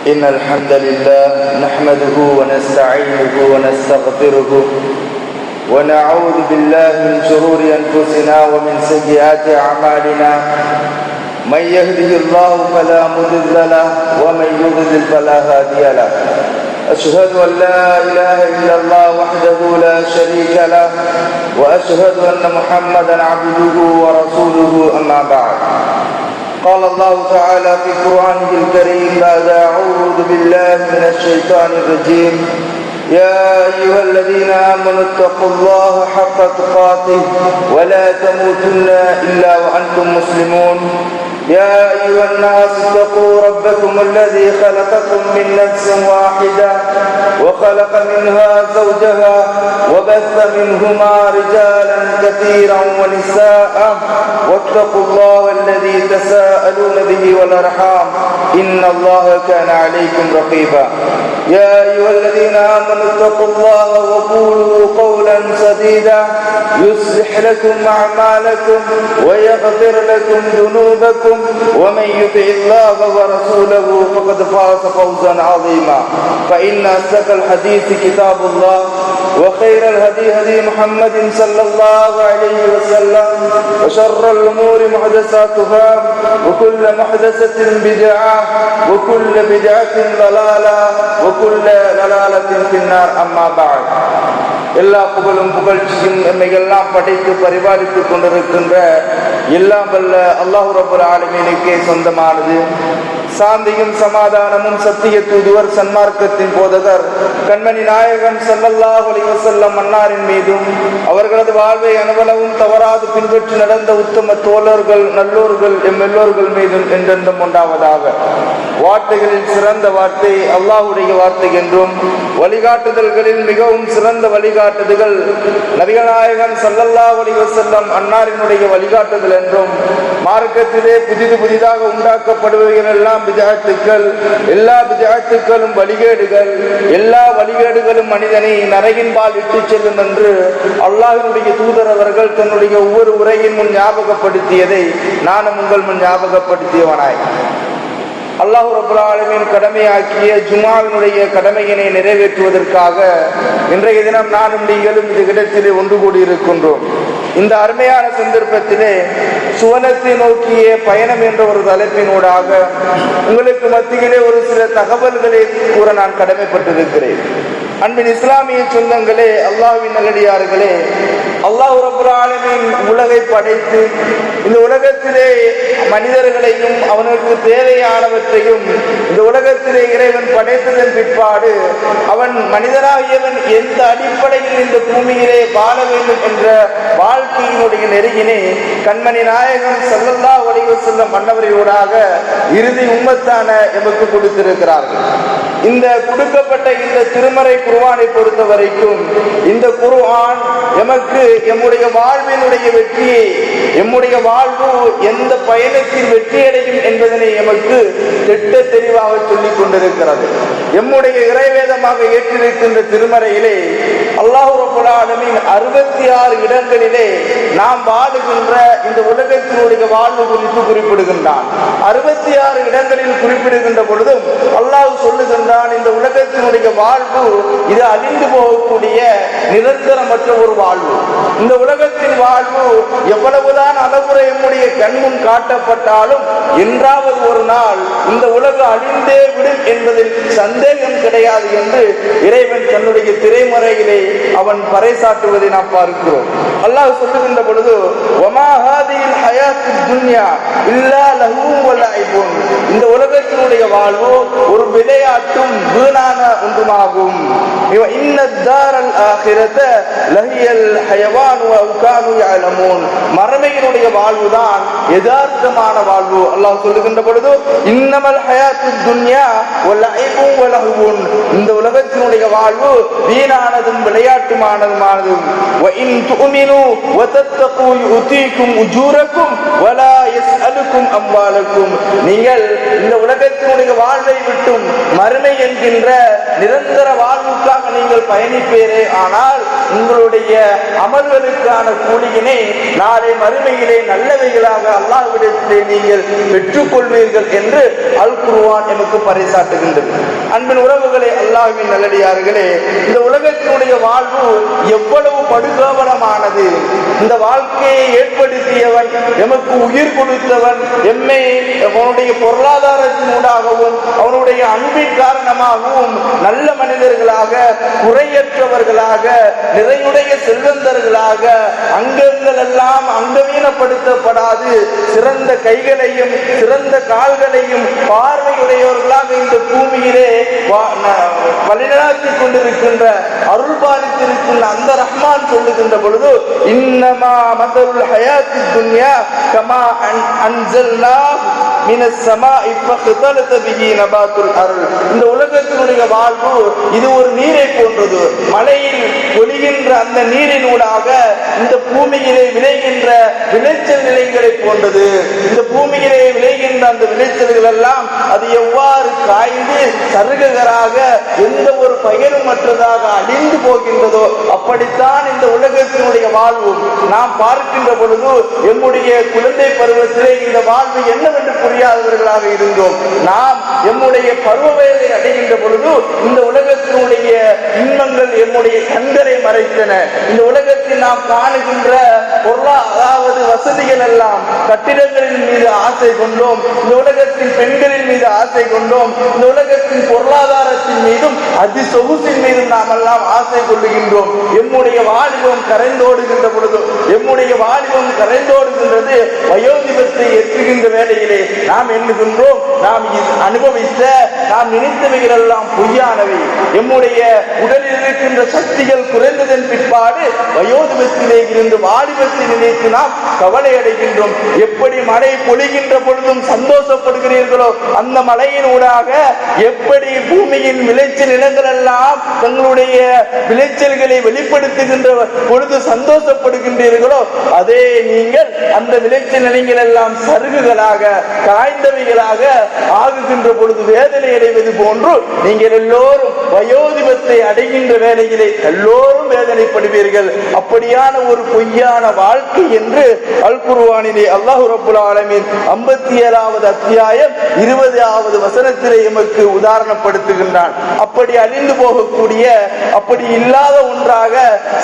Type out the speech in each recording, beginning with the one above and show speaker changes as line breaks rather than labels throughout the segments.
إن الحمد لله نحمده ونستعينه ونستغفره ونعوذ بالله من شرور أنفسنا ومن سيئات أعمالنا. من يهده الله فلا مضل له ومن يضلل فلا هادي له. أشهد أن لا إله إلا الله وحده لا شريك له وأشهد أن محمدا عبده ورسوله. أما بعد، قال الله تعالى في قرآنه الكريم بعد أعوذ بالله من الشيطان الرجيم: يا أيها الذين آمنوا اتقوا الله حق تقاته ولا تموتن إلا وأنتم مسلمون. يا أيها الناس اتقوا ربكم الذي خلقكم من نفس واحدة وخلق منها زوجها وبث منهما رجالا كثيرا ونساء واتقوا الله الذي تساءلون به والأرحام إن الله كان عليكم رقيبا. يا أيها الذين آمنوا اتقوا الله وقولوا قولا سديدا يصلح لكم أعمالكم ويغفر لكم ذنوبكم ومن يطع الله ورسوله فقد فاز فوزا عظيما. فإن أصدق الحديث كتاب الله وخير الهدي هدي محمد صلى الله عليه وسلم وشر الأمور محدثاتها وكل محدثة بدعة وكل بدعة ضلالة وكل ضلالة في النار. أما بعد، எல்லா புகழும் புகழ்ச்சியும் எம்மையெல்லாம் படைத்து பரிபாலித்துக் கொண்டிருக்கின்ற எல்லாம் வல்ல அல்லாஹ் ரப்பல் ஆலமீனுக்கே சொந்தமானது. சாந்தியும் சமாதானமும் சத்திய தூதுவர் சன்மார்க்கத்தின் போதகர் கண்மணி நாயகன் ஸல்லல்லாஹு அலைஹி வஸல்லம் அன்னாரின் மீதும் அவர்களது வாழ்வை அனுபவமும் தவறாது பின்பற்றி நடந்த உத்தம தோழர்கள் நல்லோர்கள் எல்லோர்கள் மீதும் என்றென்றும் உண்டாவதாக. வார்த்தைகளில் சிறந்த வார்த்தை அல்லாஹ்வுடைய வார்த்தை என்றும், வழிகாட்டுதல்களில் மிகவும் சிறந்த வழிகாட்டுதல்கள் நபிகள் நாயகன் ஸல்லல்லாஹு அலைஹி வஸல்லம் அன்னாரினுடைய வழிகாட்டுதல் என்றும், மார்க்கத்திலே புதிதாக உண்டாக்கப்படுபவைகள் எல்லாம் பிதஅத்துக்கள், எல்லா பிதஅத்துக்களும் வழிகேடுகள், எல்லா வழிகேடுகளும் மனிதனை நரகின்பால் இட்டுச் செல்லும் என்று அல்லாஹ்வினுடைய தூதர் அவர்கள் தன்னுடைய ஒவ்வொரு உரையின் முன் ஞாபகப்படுத்தியதை நானும் உங்கள் முன் ஞாபகப்படுத்தியவனாய், அல்லாஹ் ரப்பல் ஆலமீன் கடமையாக்கிய ஜும்ஆவினுடைய கடமையினை நிறைவேற்றுவதற்காக இன்றைய தினம் நானும் நீங்களும் இந்த இடத்திலே ஒன்று கூடியிருக்கின்றோம். இந்த அருமையான சந்தர்ப்பத்திலே சுவனத்தை நோக்கிய பயணம் என்ற ஒரு தலைப்பினூடாக உங்களுக்கு மத்தியிலே ஒரு சில தகவல்களை கூற நான் கடமைப்பட்டிருக்கிறேன். அன்பின் இஸ்லாமிய சொந்தங்களே, அல்லாஹ்வின் நல்லடியார்களே, அல்லாஹ் ரப்பல் ஆலமீன் உலகை படைத்து இந்த உலகத்திலே மனிதர்களையும் அவனுக்கு தேவையானவற்றையும் இந்த உலகத்திலே இறைவன் படைத்ததன் பிற்பாடு அவன் மனிதனாகியவன் எந்த அடிப்படையில் இந்த பூமியிலே வாழ வேண்டும் என்ற வாழ்க்கையினுடைய நெருகினை கண்மணி நாயகம் ஸல்லல்லாஹு அலைஹி வஸல்லம் மன்னவரையோடாக இறுதி உம்மத்தான எமக்கு கொடுத்திருக்கிறார்கள். இந்த கொடுக்கப்பட்ட இந்த திருமறை குர்ஆனை பொறுத்த வரைக்கும் இந்த குர்ஆன் எமக்கு எம்முடைய வாழ்வினுடைய வெற்றியை, எம்முடைய வாழ்வு எந்த பயணத்தில் வெற்றியடையும் என்பதனை எமக்கு திட்ட தெளிவாக சொல்லிக் கொண்டிருக்கிறது. எம்முடைய இறைவேதமாக ஏற்றிருக்கின்ற திருமறையிலே அல்லாஹ் ரப்பல் ஆலமீன் 66 இடங்களிலே நாம் வாழுகின்ற இந்த உலகத்தினுடைய வாழ்வு குறித்து குறிப்பிடுகின்றான். 66 இடங்களில் குறிப்பிடுகின்ற பொழுதும் அல்லாஹ் சொல்லுகின்றான், இந்த உலகத்தினுடைய வாழ்வு இது அழிந்து போகக்கூடிய நிரந்தரமற்ற ஒரு வாழ்வு. இந்த உலகத்தின் வாழ்வு எவ்வளவுதான் அளவுரை நம்முடைய கண்முன் காட்டப்பட்டாலும் என்றாவது ஒரு நாள் இந்த உலகம் அழிந்தே விடும் என்பதில் சந்தேகம் கிடையாது என்று இறைவன் தன்னுடைய திரைமறையிலே அவன் பறைசாட்டுவதை நாம் பார்க்கிறோம். அல்லாஹ் சொல்லுகின்ற பொழுது, வமா ஹாதில் ஹயாத்துத் துன்யா இல்லா லஹுவும் வ லஐபுன், இந்த உலகத்தினுடைய வாழ்வு ஒரு விளையாட்டும் வீணான ஒன்றுமாகும். இன்னத் தாரல் ஆகிரத லஹியல் ஹயவான் வ கானூ யஅலமூன், மறுமையினுடைய வாழ்வுதான் யதார்த்தமான வாழ்வு. அல்லாஹ் சொல்லுகின்ற பொழுது, இன்னமல் ஹயாத்துத் துன்யா வ லஐபுன் வ லஹுவுன், இந்த உலகத்தினுடைய வாழ்வு வீணானதும் விளையாட்டுமானதுமானதும். வ இன் துமினு வ தத்தகு யுதீகும் உஜூரக்கும் வ லா யஸ்அலுக்கும் அம்வாலக்கும், நீங்கள் இந்த உலகத்தினுடைய வாழ்வை விட்டும் மறுமை என்கின்ற நிரந்தர வாழ்வுக்காக நீங்கள் நீங்கள் பயணிப்பீரே ஆனால் உங்களுடைய அமல்களுக்கான கூலியினை நாளை மறுமையிலே நல்லவைகளாக அல்லாஹ்விடத்திலே நீங்கள் பெற்றுக்கொள்வீர்கள் என்று அல் குர்ஆன் நமக்கு பறைசாட்டுகின்றது. அன்பின் உறவுகளே, அல்லாஹ்வின் நல்லடியார்களே, இந்த உலகத்தினுடைய வாழ்வு எவ்வளவு படுகோபலமானது. இந்த வாழ்க்கையை ஏற்படுத்தியவன், எமக்கு உயிர் கொடுத்தவன், எம்மை அவனுடைய பொருளாதாரத்தினூடாகவும் அவனுடைய அன்பின் காரணமாகவும் நல்ல மனிதர்களாக, குறையற்றவர்களாக, நிறையுடைய செல்வந்தர்களாக, அங்கங்கள் எல்லாம் அங்கவீனப்படுத்தப்படாது சிறந்த கைகளையும் சிறந்த கால்களையும் பார்வையுடையவர்களாக இந்த பூமியிலே வழிநடாத்திக் கொண்டிருக்கின்ற அருள் பாலித்திருக்கின்ற அந்த ரஹ்மான் சொல்லுகின்ற பொழுது, இன்னமா மதருல் ஹயாத்தி துன்யா கமா அன்ஸல்னா மினஸ் ஸமாஇ ஃபக்தலத பிஹி நபாத்துல் அர்ள். இந்த உலகத்தினுடைய வாழ்வு இது ஒரு நீரை போன்றது. மலையில் பொழிகின்ற அந்த நீரினூடாக இந்த பூமியிலே விளைகின்ற விளைச்சல் நிலைகளை போன்றது. இந்த பூமியிலே விளைகின்ற அந்த விளைச்சல்கள் எல்லாம் அது எவ்வாறு காய்ந்து சருகுகராக எந்த ஒரு பயனும் மற்றதாக அழிந்து போகின்றதோ அப்படித்தான் இந்த உலகத்தினுடைய வாழ்வு. நாம் பார்க்கின்ற பொழுது எம்முடைய குழந்தை பருவத்திலே இந்த வாழ்வு என்னவென்று புரியாதவர்களாக இருந்தோம். நாம் எம்முடைய பருவ வயதை அடைகின்ற பொழுது இந்த உலகத்தினுடைய இன்பங்கள் எம்முடைய கண்களை மறைத்தன. இந்த உலகத்தில் நாம் காணுகின்ற அதாவது வசதிகள் எல்லாம் கட்டிடங்களின் மீது ஆசை கொண்டோம். இந்த உலகத்தின் பெண்களின் மீது ஆசை கொண்டோம். இந்த உலகத்தின் பொருளாதாரத்தின் மீதும் அதி சொகுசின் மீதும் நாம் எல்லாம் ஆசை கொள்ளுகின்றோம். எம்முடைய வாலிபம் கரைந்தோடுகின்ற பொழுது, எம்முடைய வாலிபம் கரைந்தோடுகின்றது வயோதிபத்தை எட்டுகின்ற வேளையிலே நாம் எண்ணுகின்றோம் நாம் அனுபவித்த, நாம் நினைத்தவைகள் எல்லாம் பொய்யானவை. எம்முடைய உடலில் இருக்கின்ற சக்திகள் குறைந்ததன் பிற்பாடு வயோதிபத்திலே இருந்து வாலிபத்தை நினைத்து நாம் கவலை அடைகின்றோம். எப்படி மழை பொழிகின்ற பொழுதும் சந்தோஷப்படுகிறீர்களோ அந்த மழையினூடாக எப்படி பூமியின் விளைச்சல் நிலங்கள் எல்லாம் தங்களுடைய விளைச்சல்களை வெளிப்படுத்துகின்ற பொழுது சந்தோஷப்படுகின்றீர்களோ அதே நீங்கள் அந்த விளைச்சல் நிலங்கள் எல்லாம் சருகுகளாக காய்ந்தவைகளாக ஆகுகின்ற பொழுது வேதனை அடைவது போன்று நீங்கள் எல்லோரும் வயோதிபத்தை அடைகின்ற வேளையிலே எல்லோரும் வேதனைப்படுவீர்கள். அப்படியான ஒரு பொய்யான வாழ்க்கை என்று அல் குர்ஆனிலே அல்லாஹ் ரப்பல் ஆலமீன் 57வது அத்தியாயம் 20வது வசனத்திலே எமக்கு உதாரணப்படுத்துகின்றான். அப்படி அழிந்து போகக்கூடிய, அப்படி இல்லாத ஒன்றாக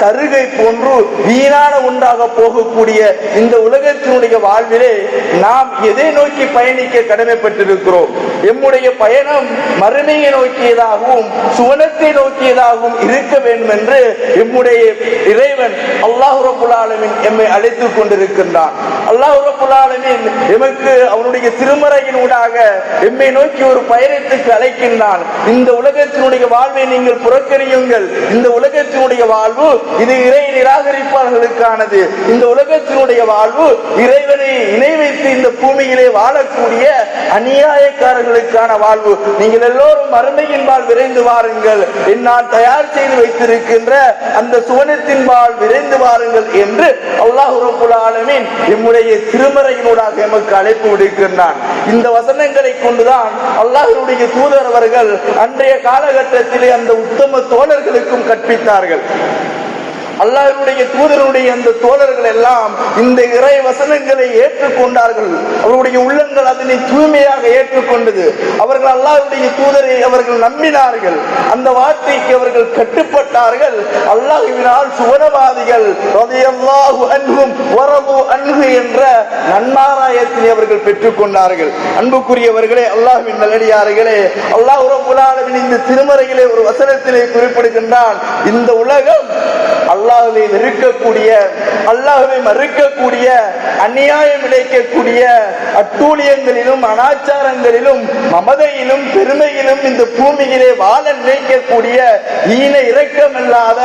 சருகை போன்று வீணான ஒன்றாக போகக்கூடிய இந்த உலகத்தினுடைய வாழ்விலே நாம் எதை நோக்கி பயணிக்க கடமைப்பட்டிருக்கிறோம்? எம்முடைய பயணம் மறுமையை நோக்கியதாகவும் சுவனத்தை நோக்கியதாகவும் இருக்க வேண்டும் என்று எம்முடைய இறைவன் அல்லாஹ் ரப்பல் ஆலமீன் எம்மை அழைத்துக் கொண்டிருக்கின்றான். அல்லாஹ் ரப்பல் ஆலமீன் எமக்கு அவனுடைய திருமறையினூடாக எம்மை நோக்கி ஒரு பயணத்துக்கு அழைக்கின்றான். இந்த உலகத்தினுடைய வாழ்வை நீங்கள் புறக்கணியுங்கள். இந்த உலகத்தினுடைய வாழ்வு இது இறை நிராகரிப்பாளர்களுக்கானது. இந்த உலகத்தினுடைய வாழ்வு இறைவனை இணை வைத்து இந்த பூமியிலே வாழக்கூடிய அநியாயக்காரர்களுக்கான வாழ்வு. நீங்கள் எல்லோரும் மறுமையின் பால் விரைந்து வாருங்கள், என்னால் தயார் செய்து வைத்திருக்கின்ற அந்த சுவனத்தின் பால் விரைந்து வாருங்கள் என்று அல்லாஹ் ரப்பல் ஆலமீன் நம்முடைய திருமறையினூடாக எமக்கு அழைப்பு விடுக்கின்றான். இந்த வசனங்களை கொண்டுதான் அல்லாஹ்வுடைய தூதர் அவர்கள் அன்றைய காலகட்டத்திலே அந்த உத்தம தோழர்களுக்கும் கற்பித்தார்கள். அல்லாஹ்வுடைய தூதருடைய அந்த தோழர்கள் எல்லாம் இந்த இறை வசனங்களை ஏற்றுக்கொண்டார்கள். அவருடைய உள்ளங்கள் அதனை தூய்மையாக ஏற்றுக்கொண்டது. அவர்கள் அல்லாஹ்வுடைய தூதரை அவர்கள் நம்பினார்கள். அந்த வார்த்தைக்கு அவர்கள் கட்டுப்பட்டார்கள். அல்லாஹ்வினால் சுவனவாதிகள் ரலியல்லாஹு அன்ஹும் வரது அன்ஹு என்ற நன்மாராயத்தை அவர்கள் பெற்றுக் கொண்டார்கள். அன்புக்குரியவர்களே, அல்லாஹ்வின் நல்லடியார்களே, அல்லாஹ் ரப்பல் ஆலமீன் இந்த திருமறையிலே ஒரு வசனத்திலே குறிப்பிடுகின்றான். இந்த உலகம் அல்லாஹ்வை வெறுக்கக்கூடிய, அல்லாஹ்வை மறுக்கக்கூடிய, அநியாயம் இழைக்கக்கூடிய, அட்டூழியங்களிலும் அனாச்சாரங்களிலும் மமதையிலும் பெருமையிலும் இந்த பூமியிலே வாழ நினைக்கக்கூடிய ஈன இரக்கமில்லாத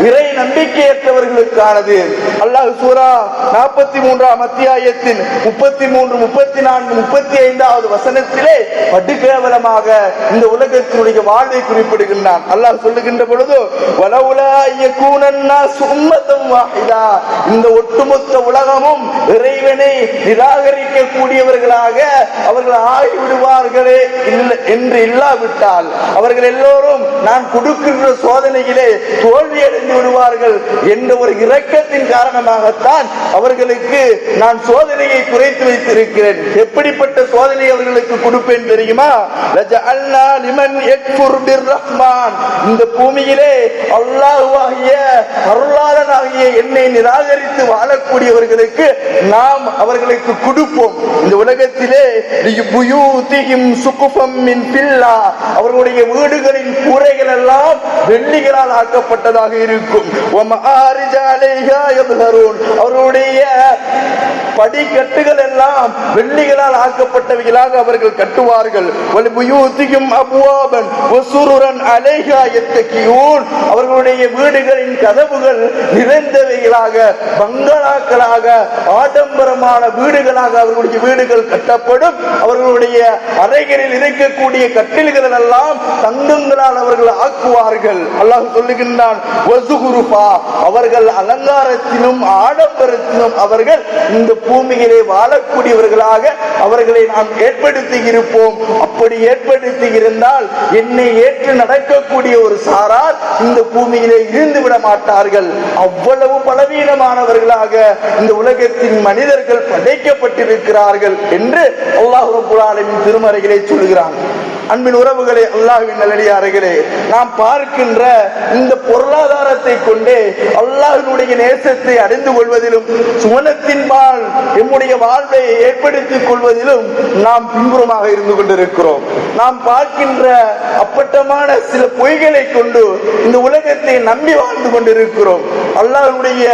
இறை நம்பிக்கையற்றவர்களுக்கானது. அல்லாஹ் சூரா 43ஆம் அத்தியாயத்தின் 33, 34, 35வது வசனத்திலே படுகேவலமாக இந்த உலகத்தினுடைய வாழ்வை குறிப்பிடுகின்றான். அல்லாஹ் சொல்லுகின்ற பொழுது, வலவுலா யகூனன் இந்த ஒட்டுமொத்த உலகமும் இறைவனை நிராகரிக்க கூடியவர்களாக அவர்கள் ஆகிவிடுவார்களே என்று இல்லாவிட்டால், அவர்கள் எல்லோரும் நான் கொடுக்கின்ற சோதனையிலே தோல்வியடைந்து விடுவார்கள் என்ற ஒரு இரக்கத்தின் காரணமாகத்தான் அவர்களுக்கு நான் சோதனையை குறைத்து வைத்திருக்கிறேன். எப்படிப்பட்ட சோதனை அவர்களுக்கு கொடுப்பேன் தெரியுமா? லஜஅல்னா லிமன் யக்ஃபுர் பிர்ரஹ்மான், இந்த பூமியிலே அல்லாஹ்வாகிய அருளாளனாகிய என்னை நிராகரித்து வாழக்கூடியவர்களுக்கு நாம் அவர்களுக்கு கொடுப்போம். இந்த உலகத்திலே லியுபுயூதிஹிம் சுகுஃபம் மின் பில்லா, அவர்களுடைய வீடுகளின் கூரைகள் எல்லாம் வெள்ளிகளால் ஆக்கப்பட்டதாக இருக்கும். வமஆரிஜ அலைஹா யத்ஹரூன், அவர்களுடைய படிக்கட்டுகள் எல்லாம் வெள்ளிகளால் ஆக்கப்பட்டவைகளாக அவர்கள் கட்டுவார்கள். வலிபுயூதிஹிம் அப்வாபன் வஸுருரன் அலைஹா யத்தகியூன், அவர்களுடைய வீடுகளின் கதவுகள் நிறைந்தவைகளாக பங்களாக்களாக ஆடம்பரமான வீடுகளாக அவர்களுடைய வீடுகள் கட்டப்படும். அவர்களுடைய அறைகளில் இருக்கக்கூடிய கட்டில்கள் எல்லாம் தங்கங்களால் அவர்கள் ஆக்குவார்கள். அல்லாஹ் சொல்லுகின்றான், அவர்கள் அலங்காரத்திலும் ஆடம்பரத்திலும் அவர்கள் இந்த பூமியிலே வாழக்கூடியவர்களாக அவர்களை நாம் ஏற்படுத்தி இருப்போம். அப்படி ஏற்படுத்தி இருந்தால் என்னை ஏற்று நடக்கக்கூடிய ஒரு சாரார் இந்த பூமியிலே இருந்து விட மாட்டார்கள். அவ்வளவு பலவீனமானவர்களாக இந்த உலகத்தின் மனிதர்கள் படைக்கப்பட்டிருக்கிறார்கள் என்று அல்லாஹ் ரப்பல் ஆலமீன் திருமறையிலே சொல்கிறான். அன்பின் உறவுகளே, அல்லாஹ்வின் நல்லடியார்களே, நாம் பார்க்கின்ற இந்த பொருளாதாரத்தை கொண்டே அல்லாஹ்வினுடைய நேசத்தை அறிந்து கொள்வதிலும் சுவனத்தின்பால் நம்முடைய வாழ்வை ஏற்படுத்திக் கொள்வதிலும் நாம் பின்புறமாக இருந்து கொண்டிருக்கிறோம். நாம் பார்க்கின்ற அப்பட்டமான சில பொய்களை கொண்டு இந்த உலகத்தை நம்பி வாழ்ந்து கொண்டிருக்கிறோம். அல்லாஹ்வுடைய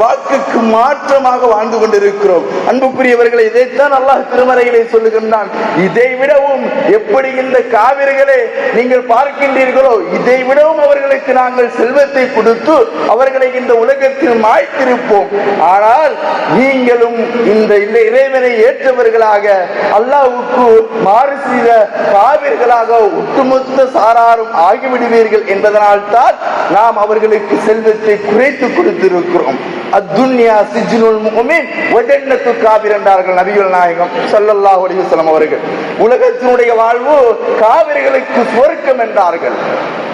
வாக்குக்கு மாற்றமாக வாழ்ந்து கொண்டிருக்கிறோம். அன்புக்குரியவர்களை, இதைத்தான் அல்லாஹ் திருமறையிலே சொல்லுகின்றான். இதை விடவும் எப்படி இந்த காவிரிகளை நீங்கள் பார்க்கின்றீர்களோ, இதை விடவும் அவர்களுக்கு நாங்கள் செல்வத்தை கொடுத்து அவர்களை இந்த உலகத்தில் மாய்த்திருப்போம். ஆனால் நீங்களும் இந்த இறைவனை ஏற்றவர்களாக அல்லாஹ்வுக்கு மாறு செய்த காவிர்களாக ஒட்டுமொத்த சாராரும் ஆகிவிடுவீர்கள் என்பதனால் தான் நாம் அவர்களுக்கு செல்வத்தை குறைத்து கொடுத்திருக்கிறோம். அத்துன்யா சிஜ்னுல் முஃமின் வ ஜன்னத்து காபிர் என்றார்கள் நபிகள் நாயகம் ஸல்லல்லாஹு அலைஹி வஸல்லம் அவர்கள். உலகத்தினுடைய வாழ்வு காவிர்களுக்கு சுவர்க்கம் என்றார்கள்.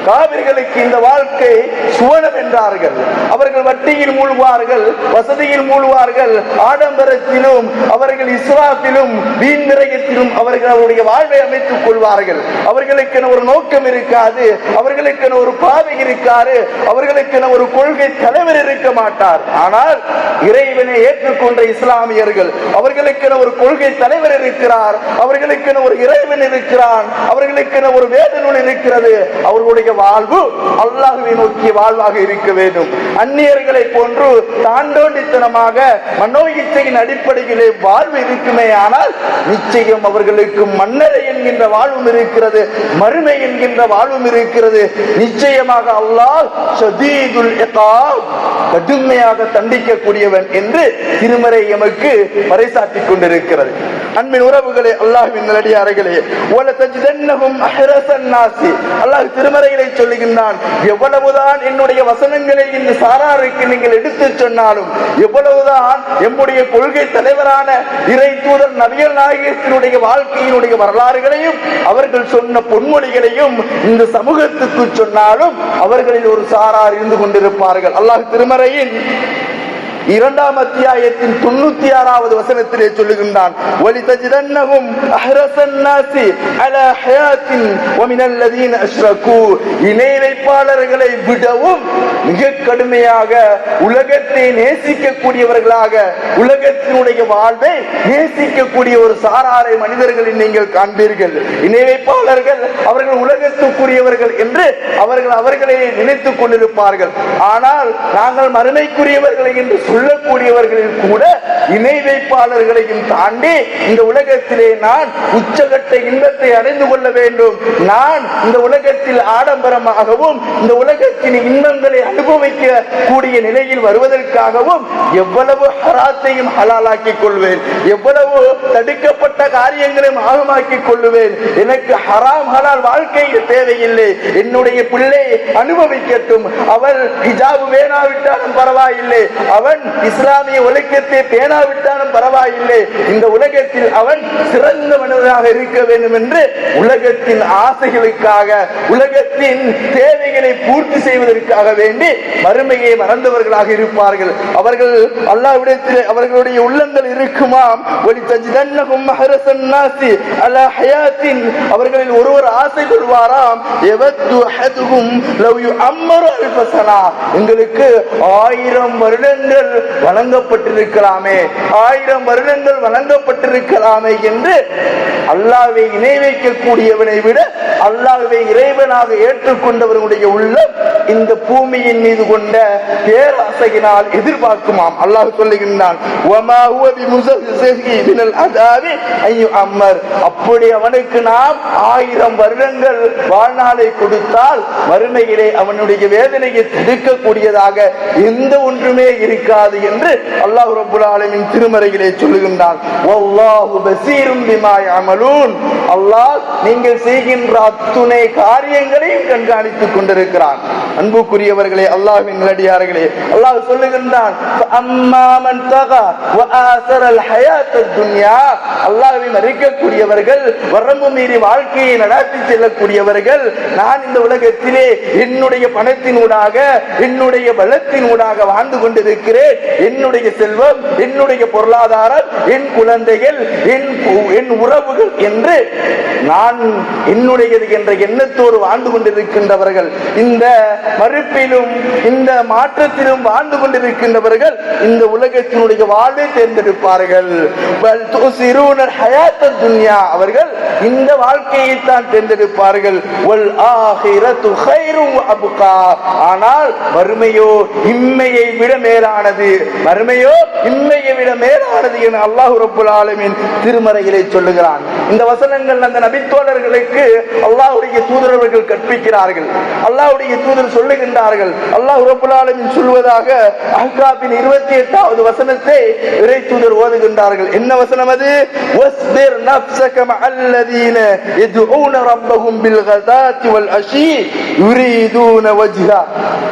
காவிர்களுக்கு இந்த வாழ்க்கை சுவனம் என்றார்கள். அவர்கள் வட்டியில் மூழ்குவார்கள், வசதியில் மூழ்குவார்கள், ஆடம்பரத்திலும் அவர்கள் இஸ்ராஃபிலும் வீண் விரயத்திலும் அவர்கள் அவருடைய வாழ்வை அமைத்துக் கொள்வார்கள். அவர்களுக்கென ஒரு நோக்கம் இருக்காது, அவர்களுக்கென ஒரு பாதை இருக்காது, அவர்களுக்கென ஒரு கொள்கை தலைவர் இருக்க மாட்டார். ஆனால் இறைவனை ஏற்றுக்கொண்ட இஸ்லாமியர்கள் அவர்களுக்கென ஒரு கொள்கை தலைவர் இருக்கிறார், அவர்களுக்கென ஒரு இறைவன் இருக்கிறான், அவர்களுக்கென ஒரு வேத நூல் இருக்கிறது. அவர்களுடைய வாழ்வு அல்லாஹ்வை நோக்கிய வாழ்வாக இருக்க வேண்டும். அந்நியர்களை போன்று தாண்டோண்டித்தனமாக மனோ இச்சையின் அடிப்படையிலே வாழ்வு இருக்குமே ஆனால் நிச்சயம் அவர்களுக்கு மன்னரை என்கின்ற வாழ்வும் இருக்கிறது, மறுமை என்கின்ற வாழ்வும் இருக்கிறது. நிச்சயமாக அல்லாஹ் ஷதீதுல் இகாப், கடுமையாக தண்டிக்கக்கூடியவன் என்று திருமறை எமக்கு பறைசாற்றிக் கொண்டிருக்கிறது. அன்பின் உறவுகளே, அல்லாஹ்வின் நல்லடியார்களே, அல்லாஹ் திருமறையிலே சொல்லுகின்றான், எவ்வளவுதான் என்னுடைய வசனங்களை இந்த சாராருக்கு நீங்கள் எடுத்து சொன்னாலும், எவ்வளவுதான் எம்முடைய கொள்கை தலைவரான இறை தூதர் நபிகள் நாயகத்தினுடைய வாழ்க்கையினுடைய வரலாறுகளையும் அவர்கள் சொன்ன பொன்மொழிகளையும் இந்த சமூகத்துக்கு சொன்னாலும் அவர்களில் ஒரு சாரார் இருந்து கொண்டிருப்பார்கள். அல்லாஹ் திருமறையின் 2ஆம் அத்தியாயத்தின் 96வது வசனத்திலே சொல்லுகின்றான், வலிதஜிதன்னஹும் அஹ்ரஸன் நாஸி அலா ஹயாத்தின் வ மினல் லதீன அஷ்ரகு, இணை வைப்பாளர்களை விடவும் மிக கடுமையாக உலகத்தை நேசிக்கக்கூடியவர்களாக உலகத்தினுடைய வாழ்வை நேசிக்கக்கூடிய ஒரு சாராரை மனிதர்களை நீங்கள் காண்பீர்கள். இணை வைப்பாளர்கள் அவர்கள் உலகத்துக்குரியவர்கள் என்று அவர்களை நினைத்துக் கொண்டிருப்பார்கள். ஆனால் நாங்கள் மறுமைக்குரியவர்களை என்று சொல்லக்கூடியவர்களில் கூட இணை வைப்பாளர்களையும் தாண்டி இந்த உலகத்திலே நான் உச்சகட்ட இன்பத்தை அடைந்து கொள்ள வேண்டும், நான் இந்த உலகத்தில் ஆடம்பரமாகவும் இந்த உலகத்தின் இன்பங்களை அனுபவிக்க கூடிய நிலையில் வருவதற்காகவும் எவ்வளவு ஹராத்தையும் ஹலாலாக்கிக் கொள்வேன், எவ்வளவு தடுக்கப்பட்ட காரியங்களையும் ஆகமாக்கிக் கொள்ளுவேன். எனக்கு ஹராம் ஹலால் வாழ்க்கை தேவையில்லை, என்னுடைய பிள்ளை அனுபவிக்கட்டும், அவள் ஹிஜாபு வேணாவிட்டாலும் பரவாயில்லை, அவன் அவன் இஸ்லாமிய ஒழுக்கத்தை பேணாவிட்டாலும் பரவாயில்லை, இந்த உலகத்தில் அவன் சிறந்த மனிதனாக இருக்க வேண்டும் என்று உலகத்தின் ஆசைகளுக்காக, உலகத்தின் தேவைகளை பூர்த்தி செய்வதற்காக வேண்டி மறுமையை மறந்தவர்களாக இருப்பார்கள். அவர்கள் அல்லாஹ்விடத்தில் அவர்களுடைய உள்ளங்கள் இருக்குமாம். அவர்களில் ஒருவர் ஆசை கொள்வாராம், எங்களுக்கு 1000 வருடங்கள் வழங்கப்பட்டிருக்கலாமே, 1000 வருடங்கள் வழங்கப்பட்டிருக்கலாமே என்று. அல்லாஹ்வை இணை வைக்கக்கூடியவனை விட அல்லாஹ்வை இறைவனாக ஏற்றுக்கொண்டவர்களுடைய உள்ளம் இந்த பூமியின் மீது கொண்ட பேராசையினால் எதிர்பார்க்குமாம். அல்லாஹ் சொல்லுகின்றான், அப்படி அவனுக்கு நாம் 1000 வருடங்கள் வாழ்நாளை கொடுத்தால் மறுமையிலே அவனுடைய வேதனையை தடுக்கக்கூடியதாக எந்த ஒன்றுமே இருக்காது என்று அல்லாஹ் ரப்பல் ஆலமீன் திருமறையிலே சொல்லுகின்றான். வல்லாஹு பஸீரும் பிமா யஅமலூன். அல்லாஹ் நீங்கள் செய்கின்ற அத்துணை காரியங்களையும் கண்காணித்துக் கொண்டிருக்கிறான். அன்புக்குரியவர்களே, அல்லாஹ்வின் நல்லடியார்களே, அல்லாஹ் சொல்லுகின்றான், அம்மாமன் தகா வஆஸரல் ஹயாத்தத் துன்யா. அல்லாஹ்வை மறுக்கக்கூடியவர்கள், வரம்பு மீறி வாழ்க்கையை நடத்தி செல்லக்கூடியவர்கள், நான் இந்த உலகத்திலே என்னுடைய பணத்தினூடாக, என்னுடைய பலத்தினூடாக வாழ்ந்து கொண்டிருக்கிறேன், என்னுடைய செல்வம், என்னுடைய பொருளாதாரம், என் குழந்தைகள், என் உறவுகள் என்று நான் என்னுடையது என்ற எண்ணத்தோடு வாழ்ந்து கொண்டிருக்கின்றவர்கள், இந்த மறுப்பிலும் இந்த மாற்றத்திலும் வாழ்ந்து கொண்டிருக்கின்றவர்கள் இந்த உலகத்தினுடைய வாழ்வை தேர்ந்தெடுப்பார்கள். அவர்கள் இந்த வாழ்க்கையை தான் தேர்ந்தெடுப்பார்கள். ஆனால் மறுமையோ இம்மையை விட மேலானது, மறுமையோ இம்மையை விட மேலானது என அல்லாஹ் ரப்பல் ஆலமீன் திருமறையிலே சொல்லுகிறான். இந்த வசனங்கள் அந்த நபித்தோழர்களுக்கு அல்லாஹ்வுடைய தூதரவர்கள் கற்பிக்கிறார்கள். அல்லாஹ்வுடைய தூதர் சொல்லுகின்றார்கள். அல்லாஹ் ரப்பல் ஆலமீன் சொல்வதாக அஹ்காபின் 28வது வசனத்தை இறை தூதர் ஓதுகின்றார்கள். என்ன வசனம் அது? வஸ்பிர் நஃப்ஸக மஅல்லதீன யதுஊன ரப்பஹும் பில்கதாத்தி வல் அஷீ யுரீதுன வஜ்ஹா.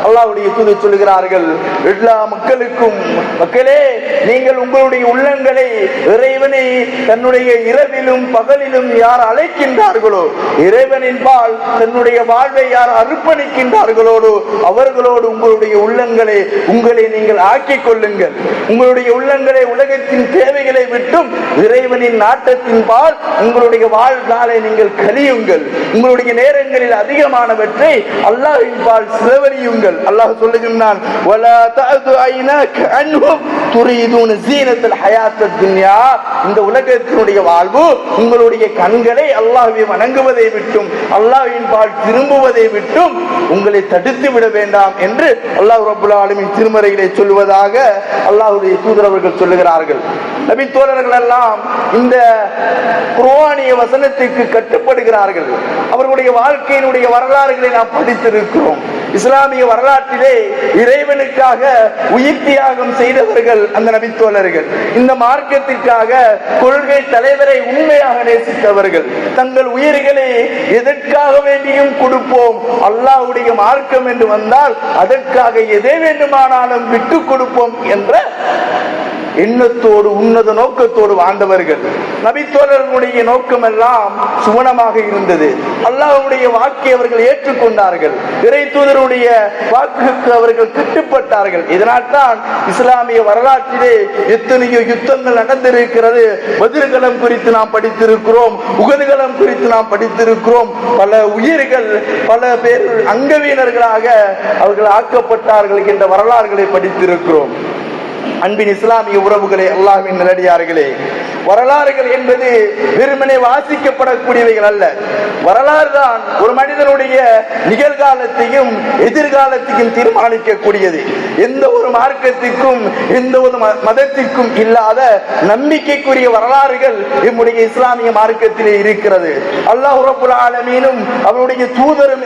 அல்லாஹ்வுடைய தூதர் சொல்கிறார்கள், எல்லா மக்களுக்கும், மக்களே நீங்கள் உங்களுடைய உள்ளங்களை இறைவனை தன்னுடைய இரவிலும் பகலிலும் யார் அழைக்கின்றார்களோ, இறைவனின் பால் தன்னுடைய வாழ்வை யார் அர்ப்பணிக்கின்றார்களோ அவர்களோடு உங்களுடைய உங்களை நீங்கள் ஆக்கிக் கொள்ளுங்கள். உங்களுடைய உள்ளங்களை உலகத்தின் தேவைகளை விட்டும் இறைவனின் நாட்டத்தின் பால் உங்களுடைய வாழ்நாளை நீங்கள் கழியுங்கள். உங்களுடைய நேரங்களில் அதிகமானவற்றை அல்லாஹ்வின் பால் செலவழியுங்கள். அல்லாஹ் சொல்லுகின்றான், வலா தஅது ஐனாக அன்ஹும் துரீதுன ஸீனத்தல் ஹயாத்தத் துன்யா. இந்த உலகத்தினுடைய வாழ்வு உங்களுடைய கண்களை அல்லாஹ்வை வணங்குவதை விட்டும் அல்லாஹ்வின் பால் திரும்புவதை விட்டும் உங்களை தடுத்து விட வேண்டாம் என்று அல்லாஹ் ரப்பல் ஆலமீன் திருமறையிலே சொல்வதாக அல்லாஹ்வுடைய தூதர் அவர்கள் சொல்லுகிறார்கள். நபி தோழர்கள் எல்லாம் இந்த குர்ஆனிய வசனத்திற்கு கட்டுப்படுகிறார்கள். அவர்களுடைய வாழ்க்கையினுடைய வரலாறுகளை நாம் படித்திருக்கிறோம். இஸ்லாமிய வரலாற்றிலே இறைவனுக்காக உயிர் தியாகம் செய்தவர்கள் அந்த நபித்தோழர்கள். இந்த மார்க்கத்திற்காக கொள்கை தலைவரை உண்மையாக நேசித்தவர்கள். தங்கள் உயிர்களை எதற்காக வேண்டியும் கொடுப்போம், அல்லாஹ்வுடைய மார்க்கம் என்று வந்தால் அதற்காக எதை வேண்டுமானாலும் விட்டுக் கொடுப்போம் என்ற எண்ணத்தோடு உன்னத நோக்கத்தோடு வாழ்ந்தவர்கள். நபித்தோழர்களுடைய நோக்கம் எல்லாம் சுவனமாக இருந்தது. அல்லாஹ்வுடைய வாக்கை அவர்கள் ஏற்றுக்கொண்டார்கள். இறை தூதருடைய வாக்குக்கு அவர்கள் கட்டுப்பட்டார்கள். இதனால் தான் இஸ்லாமிய வரலாற்றிலே எத்தனையோ யுத்தங்கள் நடந்திருக்கிறது. பத்ர்களம் குறித்து நாம் படித்திருக்கிறோம், உகதுகளம் குறித்து நாம் படித்திருக்கிறோம். பல உயிர்கள், பல பேர் அங்கவீனர்களாக அவர்கள் ஆக்கப்பட்டார்கள் என்ற வரலாறுகளை படித்திருக்கிறோம். அன்பின் இஸ்லாமிய உறவுகளே, அல்லாஹ்வின் நல்லடியார்களே, வரலாறுகள் என்பது வெறுமனே வாசிக்கப்படக்கூடியவைகள் அல்ல. வரலாறு தான் ஒரு மனிதனுடைய நிகழ்காலத்தையும் எதிர்காலத்தையும் தீர்மானிக்கக்கூடியது. எந்த ஒரு மார்க்கத்திற்கும் எந்த ஒரு மதத்திற்கும் இல்லாத நம்பிக்கைக்குரிய வரலாறுகள் நம்முடைய இஸ்லாமிய மார்க்கத்திலே இருக்கிறது. அல்லாஹ் ரப்பல் ஆலமீனும் அவருடைய தூதரும்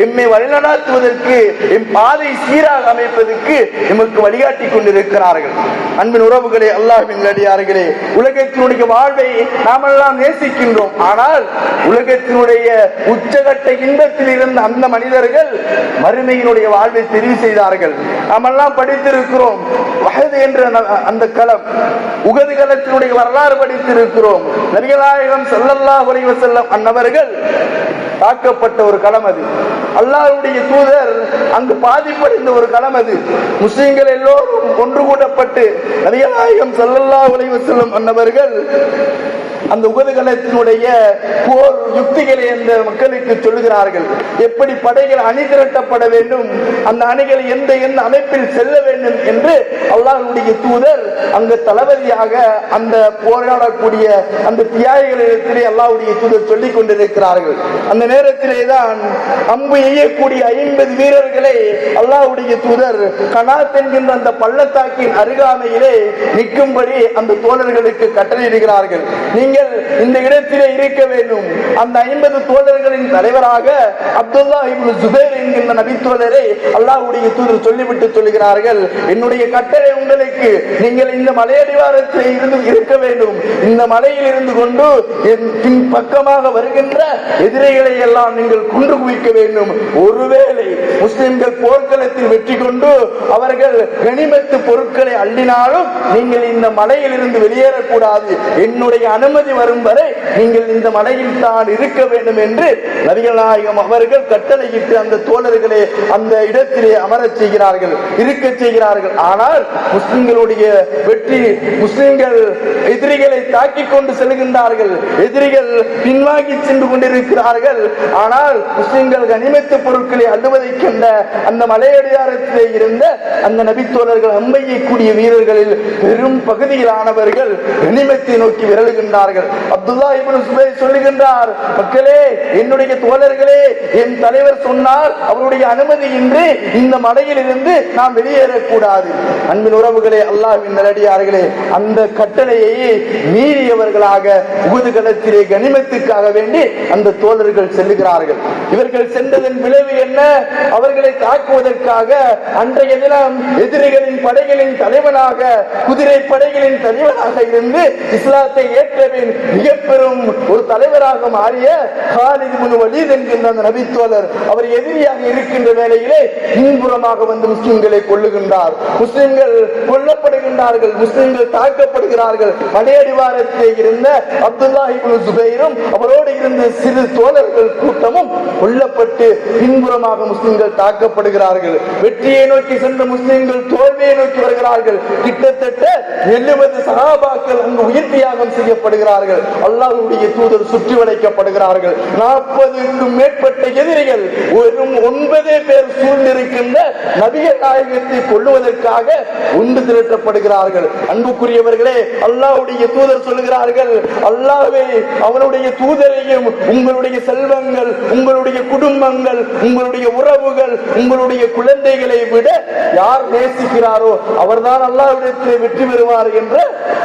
எம்மை வழிநடாத்துவதற்கு, எம் பாதை சீராக அமைப்பதற்கு எமக்கு வழிகாட்டி கொண்டிருக்கிறார்கள். அன்பின் உறவுகளே, அல்லாஹ்வின் நல்லடியார்களே, உலகத்தினுடைய வாழ்வை நாமெல்லாம் நேசிக்கின்றோம். ஆனால் உலகத்தினுடைய உச்சகட்ட இன்பத்தில் இருந்த அந்த மனிதர்கள் மறுமையினுடைய வாழ்வை தெரிவு செய்தார்கள். நாமெல்லாம் படித்திருக்கிறோம் வஹது என்ற அந்த களம், உகது களத்தினுடைய வரலாறு படித்திருக்கிறோம். நபிகள் நாயகம் ஸல்லல்லாஹு அலைஹி வஸல்லம் அன்னவர்கள் தாக்கப்பட்ட ஒரு களம் அது. அல்லாஹ்வுடைய தூதர் அங்கு பாதிப்படைந்த ஒரு களம் அது. முஸ்லிம்கள் எல்லோரும் ஒன்று கூடப்பட்டு நபிகள் நாயகம் ஸல்லல்லாஹு அலைஹி வஸல்லம் அன்னவர்கள் அந்த உகது களத்தினுடைய போர் யுக்திகளை அந்த மக்களுக்கு சொல்லுகிறார்கள். எப்படி படைகள் அணி திரட்டப்பட வேண்டும், அந்த அணிகள் எந்த எந்த அமைப்பில் செல்ல வேண்டும் என்று அல்லாஹ்வுடைய தூதர் அங்கு தளபதியாக அந்த போராடக்கூடிய அந்த தியாகிகளிடத்திலே அல்லாஹ்வுடைய தூதர் சொல்லிக் கொண்டிருக்கிறார்கள். அந்த நேரத்திலே தான் அம்பு எய்யக்கூடிய 50 வீரர்களை அல்லாஹ்வுடைய தூதர் கனாத் என்கின்ற அந்த பள்ளத்தாக்கின் அருகாமையிலே நிற்கும்படி அந்த தோழர்களுக்கு கட்டளையிடுகிறார்கள். நீங்கள் இந்த இடத்திலே இருக்க வேண்டும். அந்த 50 தோழர்களின் தலைவராக அப்துல்லாஹ் இப்னு ஜுபைர் என்கின்ற நபி தோழரை அல்லாஹ்வுடைய தூதர் சொல்லிவிட்டு சொல்கிறார்கள், என்னுடைய கட்டளை உங்களுக்கு, நீங்கள் இந்த மலையடிவாரத்தில் இருந்து இருக்க வேண்டும். இந்த மலையில் இருந்து கொண்டு பின் பக்கமாக வருகின்ற எதிரிகளை எல்லாம் நீங்கள் குன்று குவிக்க வேண்டும். ஒருவேளை முஸ்லிம்கள் போர்க்களத்தில் வெற்றி கொண்டு அவர்கள் கனிமத்து பொருட்களை அள்ளினாலும் நீங்கள் இந்த மலையில் இருந்து வெளியேறக்கூடாது. என்னுடைய அனுமதி வரும் வரை நீங்கள் இந்த மலையில் தான் இருக்க வேண்டும் என்று நபிகள் நாயகம் அவர்கள் கட்டளையிட்டு அந்த தோழர்களை அந்த இடத்திலே அமரச் செய்கிறார்கள், இருக்க செய்கிறார்கள். ஆனால் முஸ்லிம்களுடைய வெற்றி, முஸ்லிம்கள் எதிரிகளை தாக்கிக் கொண்டு செல்கின்றார்கள், எதிரிகள் பின்வாங்கி சென்று கொண்டிருக்கிறார்கள். ஆனால் முஸ்லிம்கள் கனிமத்து பொருட்களை அள்ளுவதை கண்ட அந்த மலையடியாரத்திலே இருந்த அந்த நபித்தோழர்கள் அம்பையக்கூடிய வீரர்களில் பெரும் பகுதியிலானவர்கள் கனிமத்தை நோக்கி விரலுகின்றார்கள். அப்துல்லாஹ் இப்னு ஜுபைர் சொல்லுகின்றார், மக்களே, என்னுடைய தோழர்களே, என் தலைவர் சொன்னால் அவருடைய அனுமதியின்றி இந்த மலையில் இருந்து நாம் வெளியேறக்கூடாது. அன்பின் உறவுகளே, அல்லாஹ்வின் நல்லடியார்களே, அந்த கட்டளையை மீறியவர்களாக உஹது களத்திலே கனிமத்துக்காக வேண்டி அந்த தோழர்கள் செல்லுகிறார்கள். இவர்கள் சென்றதன் விளைவு என்ன? அவர்களை தாக்குவதற்காக அன்றைய தினம் எதிரிகளின் படைகளின் தலைவனாக, குதிரை படைகளின் தலைவனாக இருந்து இஸ்லாத்தை ஏற்றவின் மிக பெரும் ஒரு தலைவராக மாறிய காலித் இப்னு வலீத் என்கின்ற அந்த நபித்தோழர் அவர் எதிரியாக இருக்கின்ற வேளையிலே பின்புறமாக வந்து முஸ்லிம்களை கொல்லுகின்றார். முஸ்லிம்கள் கொல்லப்படுகின்றார்கள், முஸ்லிம்கள் தாக்கப்படுகிறார்கள். மலையடிவாரத்திலே இருந்த அப்துல்லாஹ் இப்னு ஜுபைரும் அவரோடு இருந்த சிறு தோழர்கள் கூட்டமும் கொல்லப்பட்டு பின்புறமாக முஸ்லிம்கள் தாக்கப்படுகிறார்கள். வெற்றியை நோக்கி சென்ற முஸ்லிம்கள் தோல்வியை நோக்கி வருகிறார்கள். கிட்டத்தட்ட 70 சஹாபாக்கள் அங்கு உயிர் தியாகம் செய்யப்படுகிறார்கள். அல்லாஹ்வுடைய தூதர் சுற்றி வளைக்கப்படுகிறார்கள். 40க்கும் மேற்பட்ட எதிரிகள் வெறும் 9 பேர் சூழ்ந்திருக்கின்ற நபிகள் நாயகத்தை கொல்லுவதற்காக ஒன்று திரட்டப்படுகிறார்கள். அன்புக்குரியவர்களே, அல்லாஹ்வுடைய தூதர் சொல்லுகிறார்கள், அல்லாஹ்வே அவனுடைய தூதரையும் உங்களுடைய செல்வங்கள், உங்களுடைய குடும்பங்கள், உங்களுடைய உறவுகள், உங்களுடைய குழந்தைகளை விட யார் நேசிக்கிறாரோ அவர்தான் அல்லாஹ்விடத்திலே வெற்றி பெறுவார் என்ற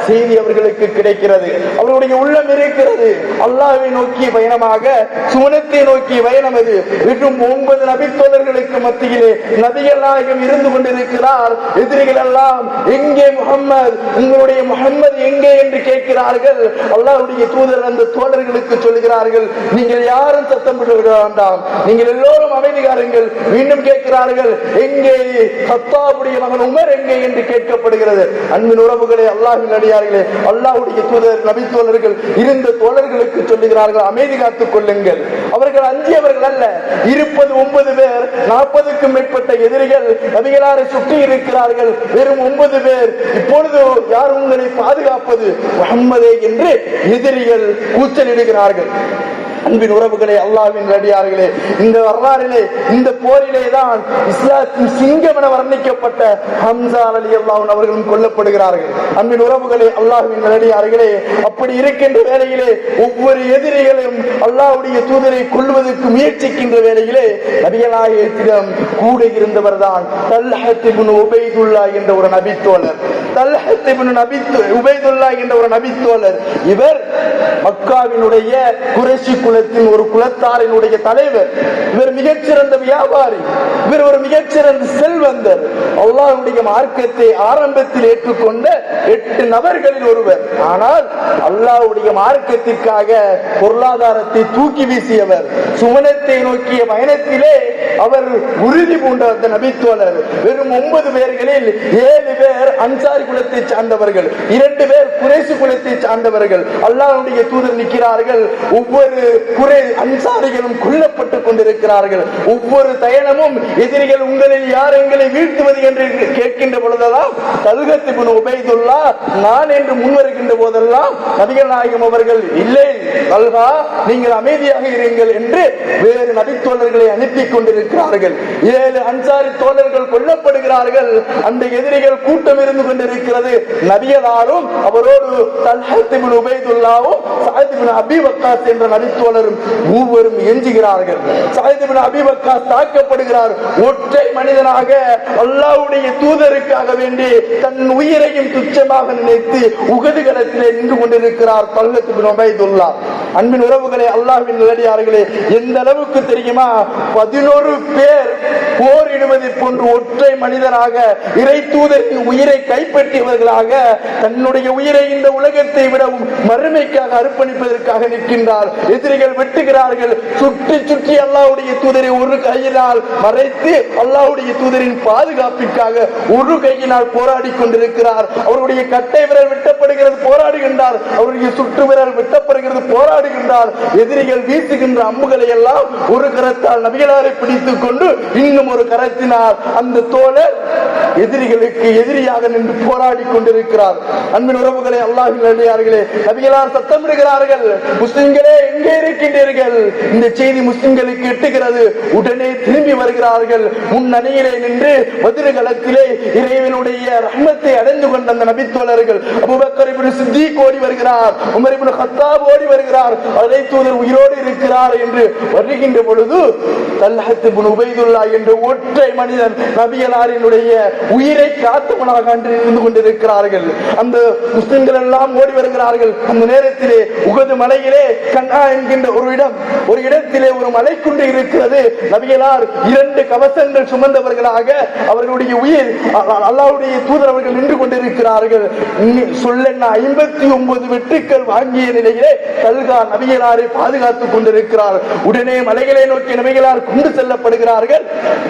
செய்தி அவர்களுக்கு கிடைக்கிறது. அவருடைய உள்ளம் இருக்கிறது. அல்லாஹ்வை நோக்கிய பயணமாக, சுவனத்தை நோக்கிய பயணம் அது. இன்னும் 9 நபித்தோழர்களுக்கு மத்தியிலே நபிகள் நாயகம் இருந்து கொண்டிருக்கிறார். எதிரிகள் எல்லாம் எங்கே முஹம்மது, உங்களுடைய முஹம்மது எங்கே என்று கேட்கிறார்கள். அல்லாஹ்வுடைய தூதர் அந்த தோழர்களுக்கு சொல்கிறார்கள், நீங்கள் யாரும் சத்தம் விட வேண்டாம், நீங்கள் எல்லோரும் அமைதிகாரங்கள். மீண்டும் கேட்கிறார்கள், எங்கே கத்தாபுடைய மகன் உமர் எங்கே என்று கேட்கப்படுகிறது. அன்பின் உறவுகளே, அல்லாஹ்வின் அடியார்களே, அல்லாஹ்வுடைய தூதர் நபித்தோழர்கள் இருந்த தோழர்களுக்கு சொல்லுகிறார்கள், அமைதி காத்துக் கொள்ளுங்கள். அவர்கள் அஞ்சியவர்கள் அல்ல. இருப்பது 9 பேர், 40க்கும் மேற்பட்ட எதிரிகள் நபிகளாரை சுற்றி இருக்கிறார்கள். வெறும் 9 பேர். இப்பொழுது யார் உங்களை பாதுகாப்பது? முஹம்மதே என்று எதிரிகள் கூச்சலிடுகிறார்கள். அன்பின் உறவுகளே, அல்லாஹ்வின் அடியார்களே, இந்த வரலாறிலே, இந்த போரிலே தான் இஸ்லாத்தின் சிங்கம் என வர்ணிக்கப்பட்ட ஹம்சா ரலியல்லாஹு அன்ஹு அவர்களும் கொல்லப்படுகிறார்கள். அன்பின் உறவுகளே, அல்லாஹ்வின் அடியார்களே, அப்படி இருக்கின்ற வேளையிலே ஒவ்வொரு எதிரிகளும் அல்லாஹ்வுடைய தூதரை கொல்வதற்கு முயற்சிக்கின்ற வேளையிலே நபிகள் நாயகத்திடம் கூட இருந்தவர் தான் தல்ஹத் இப்னு உபைதுல்லாஹ் என்ற ஒரு நபித்தோழர். தல்ஹத் இப்னு உபைதுல்லாஹ் என்ற ஒரு நபித்தோழர். இவர் மக்காவினுடைய குறைஷி
குலத்தின் ஒரு குலத்தாரினுடைய தலைவர். இவர் மிகச்சிறந்த வியாபாரி, இவர் ஒரு மிகச்சிறந்த செல்வந்தர். அல்லாஹ்வுடைய மார்க்கத்தை ஆரம்பத்தில் ஏற்றுக்கொண்ட 8 நபர்களில் ஒருவர். ஆனால் அல்லாஹ்வுடைய மார்க்கத்திற்காக பொருளாதாரத்தை தூக்கி வீசியவர். சுமணத்தை நோக்கிய பயணத்திலே அவர் உறுதி பூண்ட அந்த நபித்தோழர். வெறும் 9 பேர்களில் 7 பேர் அன்சாரி குலத்தை சார்ந்தவர்கள், 2 பேர் குறைசி குலத்தை சார்ந்தவர்கள். அல்லாஹ்வுடைய தூதர் நிற்கிறார்கள். ஒவ்வொரு அன்சாரிகளும் கொல்லப்பட்டுக் கொண்டிருக்கிறார்கள். ஒவ்வொரு தயணமும் எதிரிகள் உங்களில் யார் எங்களை வீழ்த்துவது என்று கேட்கின்ற பொழுதெல்லாம் தல்ஹத் இப்னு உபைதுல்லா நான் என்று முன்வருகின்ற போதெல்லாம் நபிகள் நாயகம் அவர்கள் இல்லை தல்ஹா நீங்கள் அமைதியாக இருங்கள் என்று வேறு நபித்தோழர்களை அனுப்பி கொண்டிருக்கிறார்கள். 7 அன்சாரி தோழர்கள் கொல்லப்படுகிறார்கள். அந்த எதிரிகள் கூட்டம் இருந்து கொண்டிருக்கிறது. நபிகளாரும் அவரோடு தல்ஹத் இப்னு உபைதுல்லாவும் சஅத் இப்னு அபீ வக்காஸ் என்ற நபித்தோழரும் மூவரும் எஞ்சுகிறார்கள். சஅத் இப்னு அபீ வக்காஸ் தாக்கப்படுகிறார். ஒற்றை மனிதனாக அல்லாஹ்வுடைய தூதருக்காக வேண்டி தன் உயிரையும் துச்சமாக நினைத்து உஹது களத்திலே நின்று கொண்டிருக்கிறார் தல்ஹத் இப்னு உபைதுல்லா. அன்பின் உறவுகளே, அல்லாஹ்வின் நல்லடியார்களே, எந்த அளவுக்கு தெரியுமா? 11 பேர் போரிடுவதை போன்று ஒற்றை மனிதனாக இறை தூதரின் உயிரை கைப்பற்றியவர்களாக தன்னுடைய உயிரை இந்த உலகத்தை விடவும் மறுமைக்காக அர்ப்பணிப்பதற்காக நிற்கின்றார். எதிரிகள் வெட்டுகிறார்கள். சுற்றி சுற்றி அல்லாஹ்வுடைய தூதரை ஒரு கையினால் மறைத்து அல்லாஹ்வுடைய தூதரின் பாதுகாப்பிற்காக ஒரு கையினால் போராடி கொண்டிருக்கிறார். அவருடைய கட்டை விரல் வெட்டப்படுகிறது, போராடுகின்றார். அவருடைய சுற்று விரல் வெட்டப்படுகிறது, போராடுகின்றார். எதிரிகள் வீசுகின்ற அம்புகளை எல்லாம் ஒரு கரத்தால் நபிகளாரை பிடித்துக் கொண்டு இன்னும் ஒரு கரத்தினால் அந்த தோழர் எதிரிகளுக்கு எதிரியாக நின்று போராடி கொண்டிருக்கிறார். அன்பின் உறவுகளே, அல்லாஹ்வின் நல்லடியார்களே, நபிகளார் சத்தமிடுகிறார்கள், முஸ்லிம்களே எங்கே இருக்கின்றீர்கள்? இந்த செய்தி முஸ்லிம்களுக்கு எட்டுகிறது. உடனே திரும்பி வருகிறார்கள். முன் அணியிலே நின்று பதிர்களத்திலே இறைவனுடைய ரஹ்மத்தை அடைந்து கொண்ட அந்த நபித்தோழர்கள் அபூபக்கர் இப்னு சித்தீக் ஓடி வருகிறார், உமர் இப்னு கத்தாப் ஓடி வருகிறார், அலை தூதர் உயிரோடு இருக்கிறார் என்று வருகின்ற பொழுது தல்ஹத் இப்னு உபைதுல்லா என்ற ஒற்றை மனிதன் நபிகளாரினுடைய உயிரை காத்தவனாக இருந்து கொண்டிருக்கிறார்கள். அந்த முஸ்லிம்கள் எல்லாம் ஓடி வருகிறார்கள். அந்த நேரத்திலே உஹது மலையிலே கண்ணா என்கின்ற ஒரு இடத்திலே ஒரு மலைக்குண்டு இருக்கிறது. நபிகளார் 2 கவசங்கள் சுமந்தவர்களாக அவர்களுடைய உயிர் அல்லாஹ்வுடைய தூதர் அவர்கள் நின்று கொண்டிருக்கிறார்கள். சொல்லென்ன 59 வெட்டுக்கள் வாங்கிய நிலையிலே தல்ஹா நபிகளாரை பாதுகாத்துக் கொண்டிருக்கிறார். உடனே மலைகளை நோக்கி நபிகளார் கொண்டு செல்லப்படுகிறார்கள்.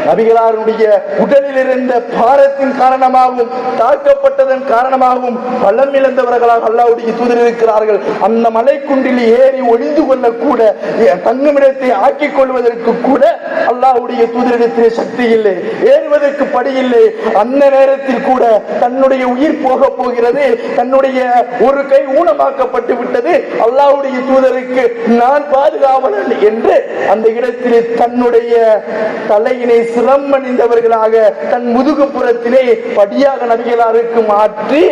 நபிகளாருடைய உடலில் இருந்த பாரத்தின் காரணமாகவும் தாக்கப்பட்டதன் காரணமாகவும் பலம் இழந்தவர்களாக அல்லாஹ்வுடைய தூதர் இருக்கிறார்கள். அந்த மலைக்குண்டில் ஏறி ஒளிந்து கொள்ள கூட தங்குமிடத்தை ஆக்கிக் கொள்வதற்கு கூட அல்லாஹ்வுடைய தூதரிடத்திலே சக்தி இல்லை, ஏறுவதற்கு படி இல்லை. அந்த நேரத்தில் கூட தன்னுடைய உயிர் போக போகிறது, தன்னுடைய ஒரு கை ஊனமாக்கப்பட்டு விட்டது, அல்லாஹ்வுடைய தூதருக்கு நான் பாதுகாவலன் என்று அந்த இடத்திலே தன்னுடைய தலையினை சிரமணிந்தவர்களாக தன் முதுகு புறத்திலே படியாக நபிகளாருக்கு மாற்றி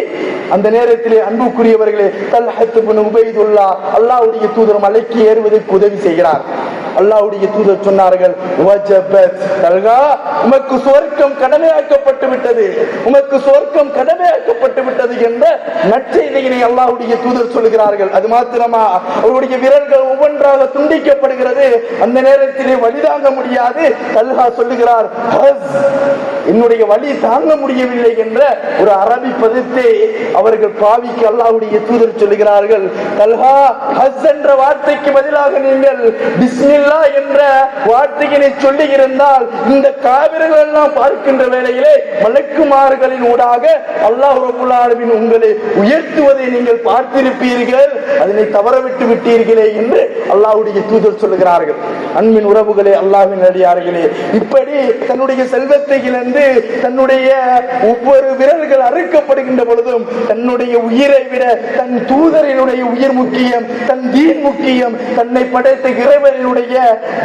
அந்த நேரத்திலே அன்புக்குரியவர்களே தல்ஹத் இப்னு உபைதுல்லா அல்லாஹ்வுடைய தூதர் மலைக்கு ஏறுவதற்கு உதவி செய்கிறார். அல்லாஹ்வுடைய தூதர் சொன்னார்கள், வஜபத் தல்ஹா, உமக்கு சொர்க்கம் கடமையாக்கப்பட்டு விட்டது, உமக்கு சொர்க்கம் கடமையாக்கப்பட்டு விட்டது என்ற நற்செய்தியினை அல்லாஹ்வுடைய தூதர் சொல்கிறார்கள். அது மாத்திரமா, அவருடைய விரல்கள் ஒவ்வொன்றாக துண்டிக்கப்படுகிறது. அந்த நேரத்திலே வலி தாங்க முடியாது. தல்ஹா சொல்லுகிறார், என்னுடைய வலி தாங்க முடியவில்லை என்ற ஒரு அரபி பதத்தை அவர்கள் பாவிக்க அல்லாஹ்வுடைய தூதர் சொல்லுகிறார்கள், தல்ஹா ஹஸ் என்ற வார்த்தைக்கு பதிலாக நீங்கள் பிஸ்மில்லா என்ற வார்த்தையினை சொல்லி இருந்தால் இந்த காவிர்கள் எல்லாம் பார்க்கின்ற வேளையிலே மலக்குமார்களின் ஊடாக அல்லாஹ் ரப்பல் ஆலமீன் உங்களை உயர்த்துவதை நீங்கள் பார்த்திருப்பீர்கள், அதனை தவறவிட்டு விட்டீர்களே என்று அல்லாஹ்வுடைய தூதர் சொல்லுகிறார்கள். அன்பின் உறவுகளே, அல்லாஹ்வின் நல்லடியார்களே, இப்படி தன்னுடைய செல்வத்தை இழந்து தன்னுடைய ஒவ்வொரு விரல்கள் அறுக்கப்படுகின்ற பொழுதும் தன்னுடைய உயிரை விட தன் தூதரினுடைய உயிர் முக்கியம், தன் தீன் முக்கியம், தன்னை படைத்த இறைவனுடைய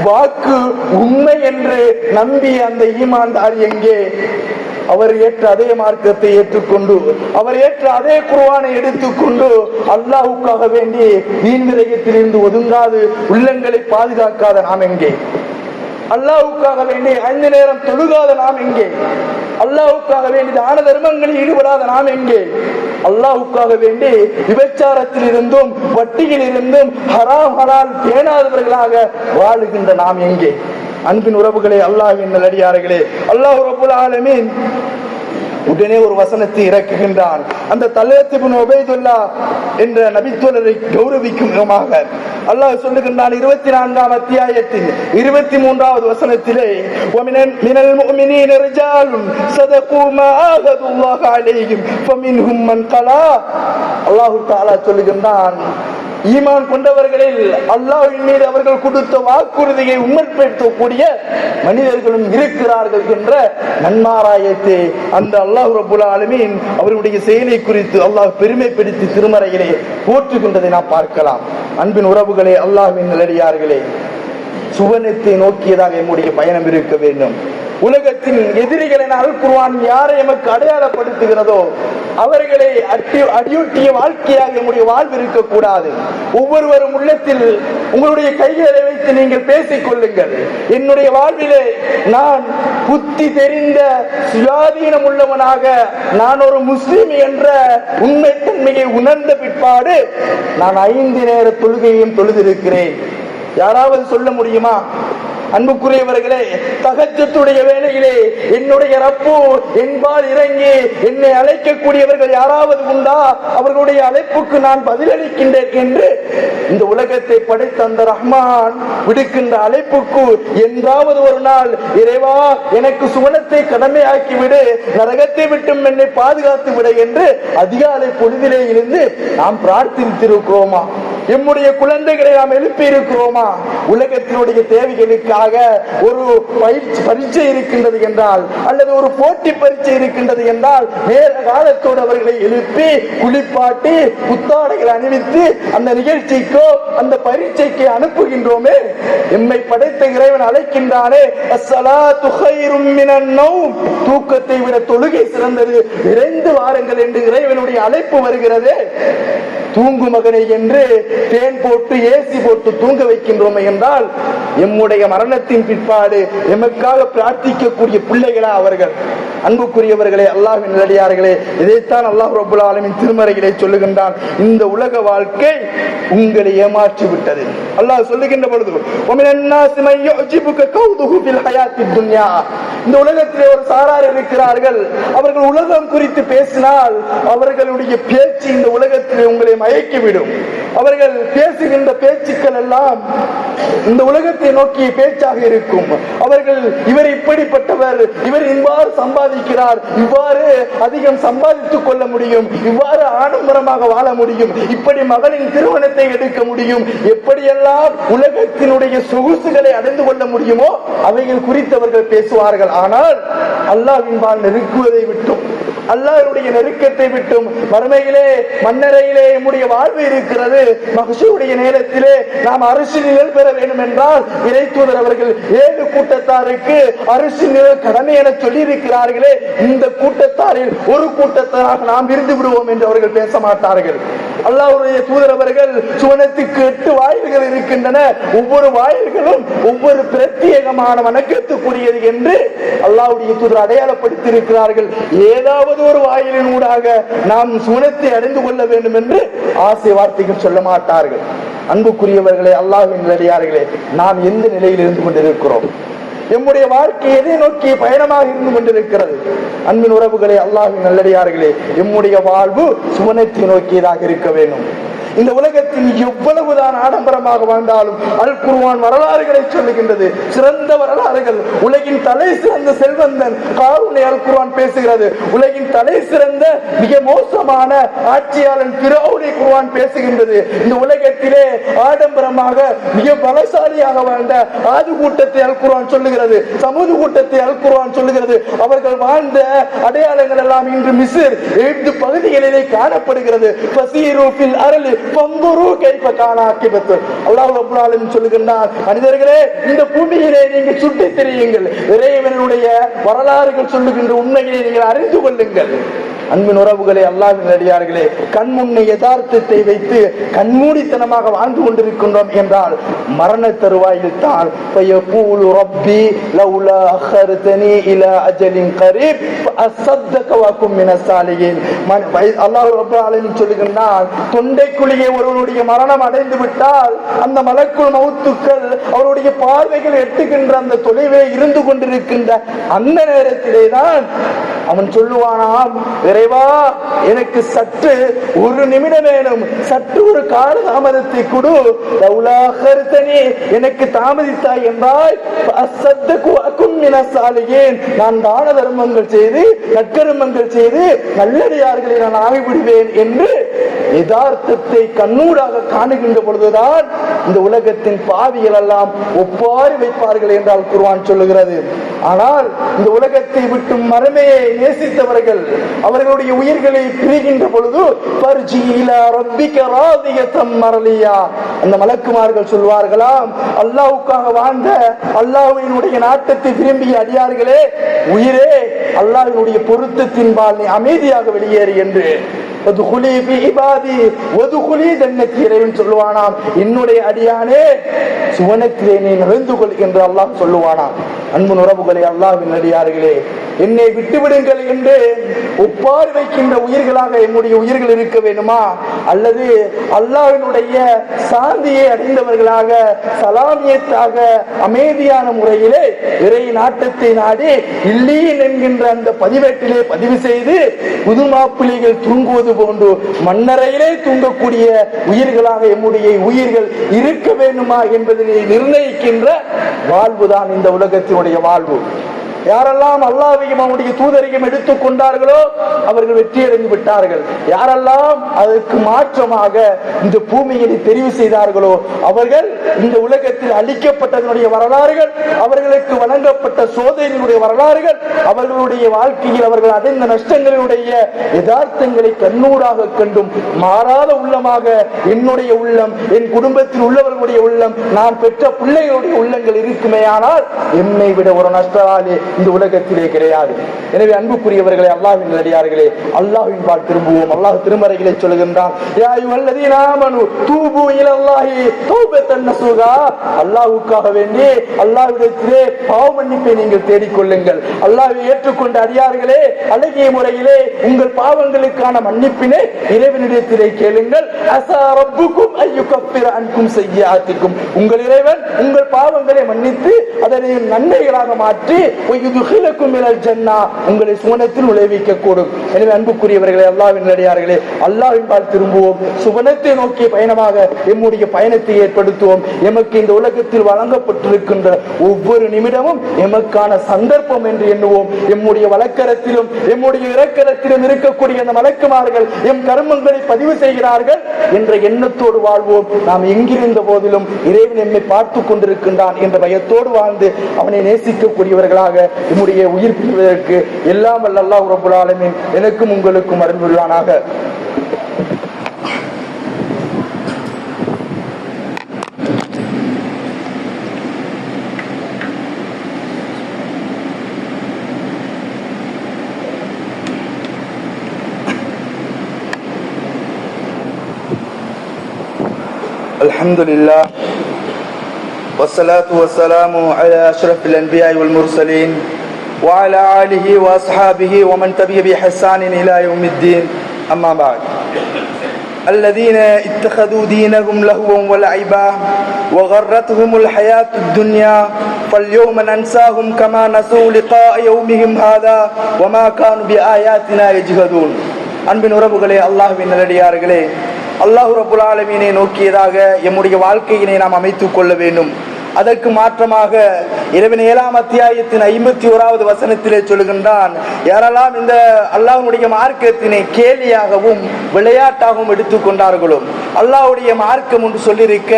வாக்கு உண்மை என்று நம்பிய அந்த ஈமான்தார் எங்கே? அவர் ஏற்ற அதே மார்க்கத்தை ஏற்றுக்கொண்டு, அவர் ஏற்ற அதே குர்ஆனை எடுத்துக்கொண்டு அல்லாஹ்வுக்காக வேண்டி தீன் விரயத்திலிருந்து ஒதுங்காது உள்ளங்களை பாதுகாக்காத நாம் எங்கே? அல்லாஹ்வுக்காக வேண்டி 5 நேரம் தொழுகாத நாம் எங்கே? அல்லாஹ்வுக்காக வேண்டி தான தர்மங்களில் ஈடுபடாத நாம் எங்கே? அல்லாஹ்வுக்காக வேண்டி விபச்சாரத்தில் இருந்தும் வட்டியில் இருந்தும் ஹராம் ஹலால் பேணாதவர்களாக வாழுகின்ற நாம் எங்கே? அன்பின் உறவுகளே, அல்லாஹ்வின் நல்லடியார்களே, அல்லாஹ் ரப்பல் ஆலமீன் உடனே ஒரு வசனத்தை இறக்குகின்றான். அந்த தல்ஹத் இப்னு உபைதுல்லாஹ் என்ற நபித்தோழரை கௌரவிக்கும் விதமாக அல்லாஹ் சொல்லுகின்றான் 24ஆம் அத்தியாயத்தின் 23வது வசனத்திலே, மினல் முஃமினீன ரிஜாலுன் ஸதகு மா ஆஹதுல்லாஹ அலைஹிம் ஃபமின்ஹும் மன் கலா. அல்லாஹ் தஆலா சொல்லுகின்றான், ஈமான் கொண்டவர்களில் அல்லாஹ்வின் மீது அவர்கள் கொடுத்த வாக்குறுதியை உண்மைப்படுத்தக்கூடிய மனிதர்களும் இருக்கிறார்கள் என்ற நன்மாராயத்தை அந்த அல்லாஹ் ரப்பல் ஆலமீன் அவருடைய செயலை குறித்து அல்லாஹ் பெருமைப்படுத்தி திருமறையிலே போற்றுகின்றதை நாம் பார்க்கலாம். அன்பின் உறவுகளே, அல்லாஹ்வின் நல்லடியார்களே, சுவனத்தை நோக்கியதாக நம்முடைய பயணம் இருக்க வேண்டும். உலகத்தின் எதிரிகளை அல் குர்ஆன் யாரை எமக்கு அடையாளப்படுத்துகிறதோ அவர்களை அடியொட்டிய வாழ்க்கையாக நம்முடைய வாழ்வு இருக்கக்கூடாது. ஒவ்வொருவரும் உள்ளத்தில் உங்களுடைய கைகளை வைத்து நீங்கள் பேசிக் கொள்ளுங்கள். என்னுடைய வாழ்விலே நான் புத்தி தெரிந்த சுயாதீனம் உள்ளவனாக நான் ஒரு முஸ்லிம் என்ற உண்மை தன்மையை உணர்ந்த பிற்பாடு நான் 5 நேர தொழுகையும் தொழுதிருக்கிறேன். யாராவது சொல்ல முடியுமா? அன்புக்குரியவர்களே, தஹஜ்ஜுடைய வேளையிலே என்னுடைய ரப்பு என்பால் இறங்கி என்னை அழைக்கக்கூடியவர்கள் யாராவது உண்டா? அவர்களுடைய அழைப்புக்கு நான் பதிலளிக்கின்றேன் என்று இந்த உலகத்தை படைத்த அந்த ரஹ்மான் விடுக்கின்ற அழைப்புக்கு என்றாவது ஒரு நாள், இறைவா எனக்கு சுவனத்தை கடமையாக்கி விடு, நரகத்தை விட்டும் என்னை பாதுகாத்து விட என்று அதிகாலை பொழுதிலே இருந்து நாம் பிரார்த்தித்திருக்கிறோமா? எம்முடைய குழந்தைகளை நாம் எழுப்பி இருக்கிறோமா? உலகத்தினுடைய தேவைகளுக்காக ஒரு பரீட்சை இருக்கின்றது என்றால் அல்லது ஒரு போட்டி பரீட்சை இருக்கின்றது என்றால் நேர காலத்தோடு அவர்களை எழுப்பி குளிப்பாட்டி புத்தாடைகளை அணிவித்து அந்த நிகழ்ச்சிக்கோ அந்த பரீட்சைக்கு அனுப்புகின்றோமே. எம்மை படைத்த இறைவன் அழைக்கின்றானே, அஸ்ஸலாத்து கைரும் மினன் நௌம், தூக்கத்தை விட தொழுகை சிறந்தது, விரைந்து வாருங்கள் என்று இறைவனுடைய அழைப்பு வருகிறது. தூங்கு மகனை என்று தேன் போட்டு ஏசி போட்டு தூங்க வைக்கின்றோமே என்றால் எம்முடைய மரணத்தின் பிற்பாடு எமக்காக பிரார்த்திக்கக்கூடிய பிள்ளைகளா அவர்கள்? அன்புக்குரியவர்களே, அல்லாஹ்வின் நல்லடியார்களே, இதைத்தான் அல்லாஹ் ரப்பல் ஆலமீன் திருமறையிலே சொல்லுகின்றான். இந்த உலக வாழ்க்கை உங்களை ஏமாற்றி விட்டது. அல்லாஹ் சொல்லுகின்ற பொழுது, வமினன் நாஸி மன் யுஜிபுக கௌதுஹு ஃபில் ஹயாத்தித் துன்யா, இந்த உலகத்திலே ஒரு சாரார் இருக்கிறார்கள். அவர்கள் உலகம் குறித்து பேசினால் அவர்களுடைய பேச்சு இந்த உலகத்திலே உங்களை மயக்கிவிடும். அவர்கள் பேசுகின்ற பேச்சுக்கள் எல்லாம் இந்த உலகத்தை நோக்கிய பேச்சாக இருக்கும். அவர்கள் இவர் இப்படிப்பட்டவர், இவர் இவ்வாறு சம்பாதிக்கிறார், இவ்வாறு அதிகம் சம்பாதித்துக் கொள்ள முடியும், இவ்வாறு ஆடம்பரமாக வாழ முடியும், இப்படி மகளின் திருமணத்தை எடுக்க முடியும், எப்படியெல்லாம் உலகத்தினுடைய சொகுசுகளை அடைந்து கொள்ள முடியுமோ அவைகள் குறித்தவர்கள் பேசுவார்கள். ஆனால் அல்லாஹ்வின் பால் நெருக்குவதை விட்டும் அல்லாஹ்வுடைய நெருக்கத்தை விட்டும் மறுமையிலே மன்னரையிலே நம்முடைய வாழ்வு இருக்கிறது. மஹ்ஷருடைய நேரத்திலே நாம் அரிசி நிழல் பெற வேண்டும் என்றால் இறை தூதர் அவர்கள் 7 கூட்டத்தாருக்கு அரிசி நிழல் கடமை என சொல்லி இருக்கிறார்களே, இந்த கூட்டத்தாரில் ஒரு கூட்டத்தாராக நாம் இருந்து விடுவோம் என்று அவர்கள் பேச மாட்டார்கள். அல்லாஹ்வுடைய தூதர் அவர்கள் சுவனத்துக்கு 8 வாயில்கள் இருக்கின்றன, ஒவ்வொரு வாயில்களும் ஒவ்வொரு பிரத்யேகமான வணக்கத்துக்குரியது என்று அல்லாஹ்வுடைய தூதர் அடையாளப்படுத்தி இருக்கிறார்கள். ஏதாவது ஒரு வாயிலின் ஊடாக நாம் சுவனத்தை அடைந்து கொள்ள வேண்டும் என்று ஆசை வார்த்தைகள் சொல்ல மாட்டார்கள். அன்புக்குரியவர்களே, அல்லாஹ்வின் நல்லடியார்களே, நாம் எந்த நிலையில் இருந்து கொண்டிருக்கிறோம்? நம்முடைய வாழ்க்கை எதை நோக்கி பயணமாக இருந்து கொண்டிருக்கிறது? அன்பின் உறவுகளே, அல்லாஹ்வின் நல்லடியார்களே, நம்முடைய வாழ்வு சுவனத்தை நோக்கியதாக இருக்க வேண்டும். இந்த உலகத்தில் எவ்வளவுதான் ஆடம்பரமாக வாழ்ந்தாலும் அல் குர்ஆன் வரலாறுகளை சொல்லுகின்றது, சிறந்த வரலாறுகள். உலகின் தலை சிறந்த செல்வந்தன் காரூனை அல் குர்ஆன் பேசுகிறது. உலகின் தலை சிறந்த மிக மோசமான ஆட்சியாளன் ஃபிரௌனை குர்ஆன் பேசுகின்றது. இந்த உலகத்திலே ஆடம்பரமாக மிக பலசாலியாக வாழ்ந்த ஆது கூட்டத்தை அல் குர்ஆன் சொல்லுகிறது, சமூக கூட்டத்தை அல் குர்ஆன் சொல்லுகிறது. அவர்கள் வாழ்ந்த அடையாளங்கள் எல்லாம் இன்று மிஸ்ர், எகிப்து பகுதிகளிலே காணப்படுகிறது. ஃபஸீரு ஃபில் அர்லி பந்துரு கைஃப கான ஆகிபத்து. அல்லாஹ் ரப்பல் ஆலமீன் சொல்லுகின்றார், மனிதர்களே இந்த பூமியிலே நீங்கள் சுற்றித் திரியுங்கள், இறைவனுடைய வரலாறுகள் சொல்லுகின்ற உண்மைகளை நீங்கள் அறிந்து கொள்ளுங்கள். அன்பின் உறவுகளே, அல்லாஹ்வின் நல்லடியார்களே, கண்முன்னே யதார்த்தத்தை வைத்து கண்மூடித்தனமாக வாழ்ந்து கொண்டிருக்கின்றோம் என்றால் மரண தருவாயில் தான் ரப்பி லவ்லா அഖர்தனி இலா அஜலின் கரீப் ஃபஅஸ்ஸதக வகும் மினஸ் சாலிஹீன். அல்லாஹ் ரப்பல் ஆலமீன் சொல்லுகிறார், தொண்டைக்குழியே ஒருவனுடைய மரணம் அடைந்து விட்டால் அந்த மலக்குல் மௌத்துக்கள் அவருடைய பார்வைகள் எட்டுகின்ற அந்த தொலைவே இருந்து கொண்டிருக்கின்ற அந்த நேரத்திலே தான் அவன் சொல்லுவானாம், இறைவா எனக்கு சற்று ஒரு நிமிடம் வேணும், சற்று ஒரு கால தாமதத்தை கொடு, எனக்கு தாமதித்தாய் என்றால் நான் தான தர்மங்கள் செய்து நற்கர்மங்கள் செய்து நல்லடியார்களை நான் ஆகிவிடுவேன் என்று யதார்த்தத்தை கண்ணூடாக காணுகின்ற பொழுதுதான் இந்த உலகத்தின் பாவிகள் எல்லாம் ஒப்பாரி வைப்பார்கள் என்றால் குர்ஆன் சொல்லுகிறது. ஆனால் இந்த உலகத்தை விட்டு மறுமையை நேசித்தவர்கள் அவர்களுடைய உயிர்களை பிரிகின்ற பொழுது அந்த மலக்குமார்கள் சொல்வார்களாம், அல்லாஹ்வுக்காக வாழ்ந்த அல்லாஹ்வினுடைய நாட்டத்தை விரும்பிய அடியார்களே, உயிரே அல்லாஹ்வினுடைய பொருத்தத்தின்பால் நீ அமைதியாக வெளியேறு என்று. இறைவன் சொல்லுவானாம், என்னுடைய அடியானே சுவனத்திலே நீ நுழைந்து கொள் என்று அல்லாஹ் சொல்லுவானாம். அன்பு உறவுகளே, அல்லாஹ்வின் அடியார்களே, என்னை விட்டுவிடுங்கள் என்று ஒப்பாரி வைக்கின்ற உயிர்களாக என்னுடைய உயிர்கள் இருக்க வேண்டுமா, அல்லது அல்லாஹ்வினுடைய சாந்தியை அடைந்தவர்களாக சலாமியத்தாக அமைதியான முறையிலே இறை நாட்டத்தை நாடி இல்லீன் என்கின்ற அந்த பதிவேட்டிலே பதிவு செய்து புது மாப்பிள்ளைகள் தூங்குவது போன்று மண்ணறையிலே தூங்கக்கூடிய உயிர்களாக எம்முடைய உயிர்கள் இருக்க வேண்டுமா என்பதனை நிர்ணயிக்கின்ற வாழ்வுதான் இந்த உலகத்தினுடைய வாழ்வு. யாரெல்லாம் அல்லாஹ்வையும் அவனுடைய தூதரையும் எடுத்துக் கொண்டார்களோ அவர்கள் வெற்றியடைந்து விட்டார்கள். யாரெல்லாம் அதற்கு மாற்றமாக இந்த பூமியை தெரிவு செய்தார்களோ அவர்கள் இந்த உலகத்தில் அளிக்கப்பட்டதனுடைய வரலாறுகள், அவர்களுக்கு வழங்கப்பட்ட சோதனையினுடைய வரலாறுகள், அவர்களுடைய வாழ்க்கையில் அவர்கள் அடைந்த நஷ்டங்களுடைய யதார்த்தங்களை கண்ணூடாக கண்டும் மாறாத உள்ளமாக என்னுடைய உள்ளம், என் குடும்பத்தில் உள்ளவர்களுடைய உள்ளம், நான் பெற்ற பிள்ளைகளுடைய உள்ளங்கள் இருக்குமே, ஆனால் என்னை விட ஒரு நஷ்டவாளி இந்த உலகத்திலே கிடையாது. எனவே அன்புக்குரியவர்களே, அல்லாஹ்வின் நல்லடியார்களே, அல்லாஹ்வின் பால் திரும்புவோம். அல்லாஹ் திருமறைகளை சொல்லுகின்றான், யா அய்யுஹல்லதீன ஆமனு தூபு இலல்லாஹி தௌபத்தன் நஸூகா. அல்லாஹ்வுக்காக வேண்டி அல்லாஹ்விடத்திலே பாவ மன்னிப்பை நீங்கள் தேடிக்கொள்ளுங்கள். அல்லாஹ்வை ஏற்றுக்கொண்ட அடியார்களே, அழகிய முறையிலே உங்கள் பாவங்களுக்கான மன்னிப்பினை இறைவனிடத்திலே கேளுங்கள். அஸா ரப்புக்கும் அய்யுகஃபிர அன்கும் ஸய்யிஆத்திக்கும். உங்கள் இறைவன் உங்கள் பாவங்களை மன்னித்து அதனை நன்மைகளாக மாற்றி உங்களை சுவனத்தில் நுழைவிக்க கூடும். எனவே அன்புக்குரியவர்களே, அல்லாஹ்வின் நல்லடியார்களே, அல்லாஹ்வின் பால் திரும்புவோம். சுவனத்தை நோக்கிய பயணமாக எம்முடைய பயணத்தை ஏற்படுத்துவோம். எமக்கு இந்த உலகத்தில் வழங்கப்பட்டிருக்கின்ற ஒவ்வொரு நிமிடமும் எமக்கான சந்தர்ப்பம் என்று எண்ணுவோம். எம்முடைய வழக்கரத்திலும் எம்முடைய இறக்கரத்திலும் இருக்கக்கூடிய அந்த மலக்குமார்கள் எம் கர்மங்களை பதிவு செய்கிறார்கள் என்ற எண்ணத்தோடு வாழ்வோம். நாம் எங்கிருந்த போதிலும் இறைவன் எம்மை பார்த்து கொண்டிருக்கின்றான் என்ற பயத்தோடு வாழ்ந்து அவனை நேசிக்கக்கூடியவர்களாக நம்முடைய உயிர் பெறுவதற்கு எல்லாம் வல்ல அல்லாஹ் ரப்பல் ஆலமீன் எனக்கும் உங்களுக்கும் அருள் புரிவானாக. அல்ஹம்துலில்லாஹ் والصلاة والسلام على أشرف الأنبياء والمرسلين وعلى آله وأصحابه ومن تبعهم بإحسان إلى يوم الدين. أما بعد، الذين اتخذوا دينهم لهوا ولعبا وغرتهم الحياة الدنيا فاليوم ننساهم كما نسوا لقاء يومهم هذا وما كانوا بآياتنا يجحدون. அன்பின் உறவுகளே, அல்லாஹ்வின் நல்லடியார்களே, அல்லாஹ் ரப்புல் ஆலமீனை நோக்கியதாக எம்முடைய வாழ்க்கையினை நாம் அமைத்துக் கொள்ள வேண்டும். அதற்கு மாற்றமாக இறைவன் 7ஆம் அத்தியாயத்தின் 51வது வசனத்திலே சொல்லுகின்றான், யாரெல்லாம் இந்த அல்லாஹ்வுடைய மார்க்கத்தினை கேலியாகவும் விளையாட்டாகவும் எடுத்துக்கொண்டார்களோ, அல்லாஹ்வுடைய மார்க்கம் என்று சொல்லியிருக்க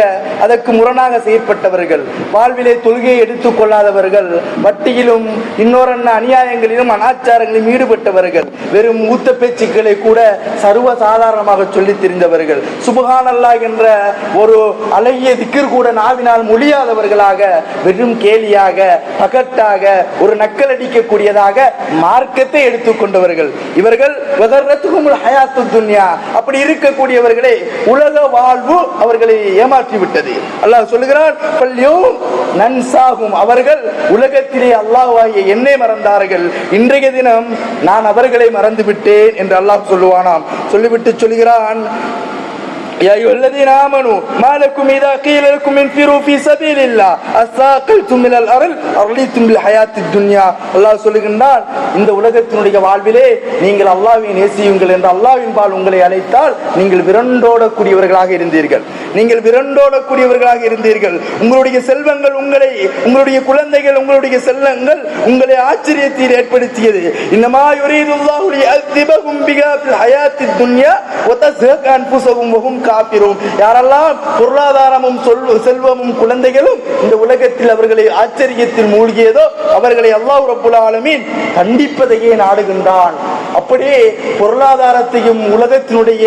அதற்கு முரணாக செயற்பட்டவர்கள், வாழ்விலே தொழுகையை எடுத்துக் கொள்ளாதவர்கள், வட்டியிலும் இன்னொரு அநியாயங்களிலும் அனாச்சாரங்களிலும் ஈடுபட்டவர்கள், வெறும் ஊத்த பேச்சுக்களை கூட சர்வ சாதாரணமாக சொல்லி தெரிந்தவர்கள், சுப்ஹானல்லாஹ் என்ற ஒரு அழகிய திக்ர் கூட நாவினால் மொழியாதவர்களாக, வெறும் கேலியாக பகட்டாக ஒரு நக்கல் அடிக்கக்கூடியதாக மார்க்கத்தை எடுத்துக்கொண்டவர்கள் இவர்கள். அப்படி இருக்கக்கூடியவர்களே உலக வாழ்வு அவர்களை ஏமாற்றி விட்டது. அல்லாஹ் சொல்லுகிறான், அவர்கள் உலகத்திலே அல்லாஹ்வாகிய என்னை மறந்தார்கள், இன்றைய தினம் நான் அவர்களை மறந்து விட்டேன் என்று அல்லாஹ் சொல்லுவானாம். சொல்லிவிட்டு சொல்கிறான், يا أيها الذين آمنوا ما لكم إذا قيل لكم انفروا في سبيل الله أثاقلتم من الأرض أرضيتم بالحياة الدنيا. அல்லாஹ் சொல்லுகின்றான், இந்த உலகத்தினுடைய வாழ்விலே நீங்கள் அல்லாஹ்வை நேசியுங்கள் என்று அல்லாஹ்வின் பால் உங்களை அழைத்தால் நீங்கள் விரண்டோடக்கூடியவர்களாக இருந்தீர்கள், நீங்கள் விரண்டோடக்கூடியவர்களாக இருந்தீர்கள். உங்களுடைய செல்வங்கள் உங்களுடைய குழந்தைகள் உங்களுடைய செல்வங்கள் உங்களை ஆச்சரியத்தில் ஏற்படுத்தியது. இன்னமா யுரீதுல்லாஹு லியஅذிபஹும் பிஹா ஃபில் ஹயாத்தித் துன்யா வ தஸ்ஹக அன்ஃபுஸஹும் வஹும் காஃபிரூன். யாரெல்லாம் பொருளாதாரமும் செல்வமும் குழந்தைகளும் இந்த உலகத்தில் அவர்களை ஆச்சரியத்தில் மூழ்கியதோ அவர்களை அல்லாஹ் ரப்புல் ஆலமீன் தண்டிப்பதையே நாடுகின்றான். அப்படியே பொருளாதாரத்தையும் உலகத்தினுடைய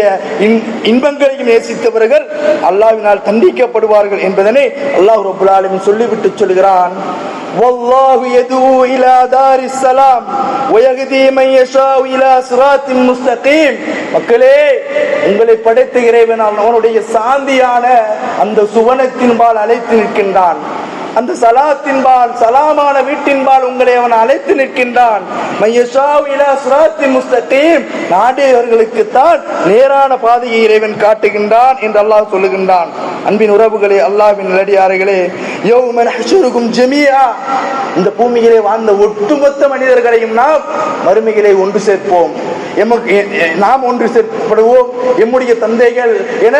இன்பங்களையும் நேசித்தவர்கள் அல்லாஹ்வினால் தண்டிக்கப்படுவார்கள் என்பதனை அல்லாஹ் ரப்புல் ஆலமீன் சொல்லிவிட்டு சொல்கிறான், வல்லாஹு யதுஉ இலா தாரிஸ் ஸலாம் வ யஹ்தி மன் யஷாஉ இலா சிராத்தின் முஸ்தகீம். மக்களே, உங்களை படைத்த இறைவன் அவனுடைய சாந்தியான அந்த சுவனத்தின்பால் அழைத்து நிற்கின்றான், அந்த சலாத்தின்பால் சலாமான வீட்டின்பால் உங்களை அவன் அழைத்து நிற்கின்றான். நாடியவர்களுக்குத்தான் நேரான பாதையை இறைவன் காட்டுகின்றான் என்று அல்லாஹ் சொல்லுகின்றான். அன்பின் உறவுகளே, அல்லாஹ்வின் நல்லடியார்களே, இந்த பூமியிலே வாழ்ந்த ஒட்டுமொத்த மனிதர்களையும் நாம் மறுமையிலே ஒன்று சேர்ப்போம், நாம் ஒன்று சேர்க்கப்படுவோம். எம்முடைய தந்தைகள் என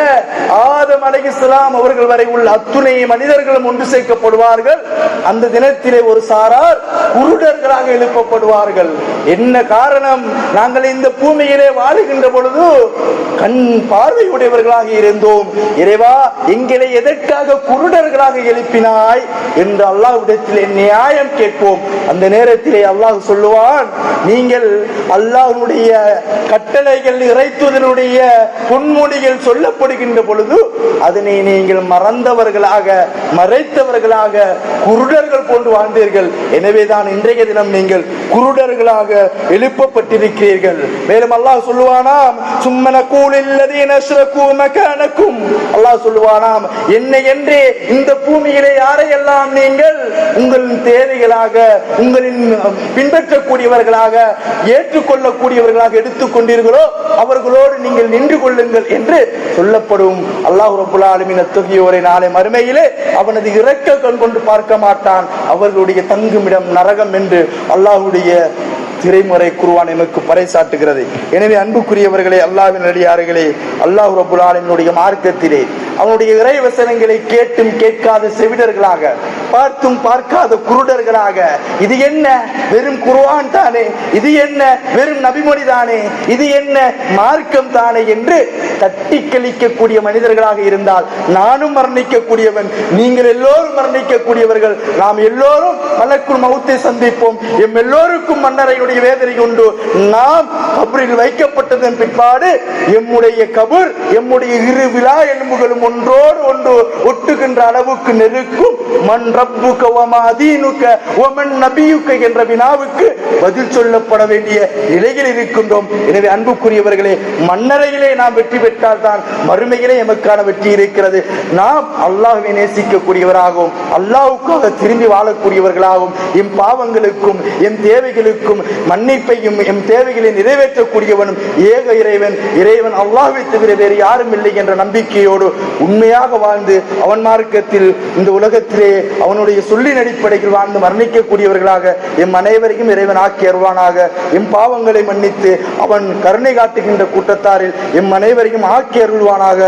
ஆதம் அலைஹிஸ்ஸலாம் அவர்கள் வரை உள்ள அத்துணை மனிதர்களும் ஒன்று சேர்க்கப்படுவார்கள். அந்த தினத்திலே ஒரு சாரார் குருடர்களாக எழுப்பப்படுவார்கள். என்ன காரணம்? நாங்கள் இந்த பூமியிலே வாழுகின்ற பொழுது கண் பார்வையுடையவர்களாக இருந்தோம், இறைவா எங்களை எதற்காக குருடர்களாக எழுப்பினாய் என்று அல்லாஹ்விடத்திலே நியாயம் கேட்போம். அந்த நேரத்திலே அல்லாஹ் சொல்லுவான், நீங்கள் அல்லாஹ்வுடைய கட்டளைகள் இறைத்துதலுடைய பொன்மொழிகள் சொல்லப்படுகின்ற பொழுது அதனை நீங்கள் மறந்தவர்களாக மறைத்தவர்களாக குருடர்கள் போன்று வாழ்ந்தீர்கள். எனவேதான் இன்றைய தினம் நீங்கள் குருடர்களாக எழுப்பப்பட்டிருக்கிறீர்கள். மேலும் அல்லாஹ் சொல்லுவானாம், சும்மன கூலில்லதீன அஷ்ரகூ மகானக்கும். அல்லாஹ் சொல்லுவானாம், என்னை என்றே இந்த பூமியிலே யாரையெல்லாம் நீங்கள் உங்களின் தேவைகளாக உங்களின் பின்பற்றக்கூடியவர்களாக ஏற்றுக்கொள்ளக்கூடியவர்களாக எடுத்துக்கொண்டீர்களோ அவர்களோடு நீங்கள் நின்று கொள்ளுங்கள் என்று சொல்லப்படும். அல்லாஹ் ரப்புல் ஆலமீன் அத்தகையோரை நாளை மறுமையிலே அவனது இரக்க கண் கொண்டு பார்க்க மாட்டான், அவர்களுடைய தங்குமிடம் நரகம் என்று அல்லாஹ்வுடைய திரைமுறை குர்ஆன் எமக்கு பறைசாட்டுகிறது. எனவே அன்புக்குரியவர்களே, அல்லாஹ்வின் அடியார்களே, அல்லாஹ் ரப்புல் ஆலமீனுடைய மார்க்கத்திலே அவனுடைய இறை வசனங்களை கேட்டும் கேட்காத செவிடர்களாக பார்த்தும் பார்க்காத குருடர்களாக, இது என்ன வெறும் குர்ஆன் தானே, இது என்ன வெறும் நபிமொழி தானே, இது என்ன மார்க்கம் தானே என்று தட்டி கழிக்கக்கூடிய மனிதர்களாக இருந்தால் நானும் மரணிக்கக்கூடியவன், நீங்கள் எல்லோரும் மரணிக்கக்கூடியவர்கள், நாம் எல்லோரும் மலக்குல் மௌத்தை சந்திப்போம், எம் எல்லோருக்கும் மன்னரையுடைய வேதனை உண்டு. நாம் கபரில் வைக்கப்பட்டதன் பிற்பாடு எம்முடைய கபர் எம்முடைய இரு விழா எலும்புகளும் ஒன்றோடு ஒன்று ஒட்டுகின்ற அளவுக்கு நெருக்கும். மன் ரப்புக வமா தீனுக வமன் நபியுக என்ற வினாவுக்கு பதில் சொல்லப்பட வேண்டிய நிலையில் இருக்கின்றோம். எனவே அன்புக்குரியவர்களே, மன்னரையிலே நாம் வெற்றி பெற்றால் தான் மறுமையிலே எமக்கான வெற்றி இருக்கிறது. நாம் அல்லாஹ்வை நேசிக்கக்கூடியவராகவும் அல்லாஹ்வுக்காக திரும்பி வாழக்கூடியவர்களாகவும் எம் பாவங்களுக்கும் எம் தேவைகளுக்கும் மன்னிப்பையும் எம் தேவைகளை நிறைவேற்றக்கூடியவனும் ஏக இறைவன் அல்லாஹ்வை தவிர வேறு யாரும் இல்லை என்ற நம்பிக்கையோடு உண்மையாக வாழ்ந்து அவன் மார்க்கத்தில் இந்த உலகத்திலே அவனுடைய சொல்லின் அடிப்படையில் வாழ்ந்து மரணிக்கக்கூடியவர்களாக எம் அனைவரையும் இறைவன் ஆக்கி அருள்வானாக. எம் பாவங்களை மன்னித்து அவன் கருணை காட்டுகின்ற கூட்டத்தாரில் எம் அனைவரையும் ஆக்கி அருள்வானாக.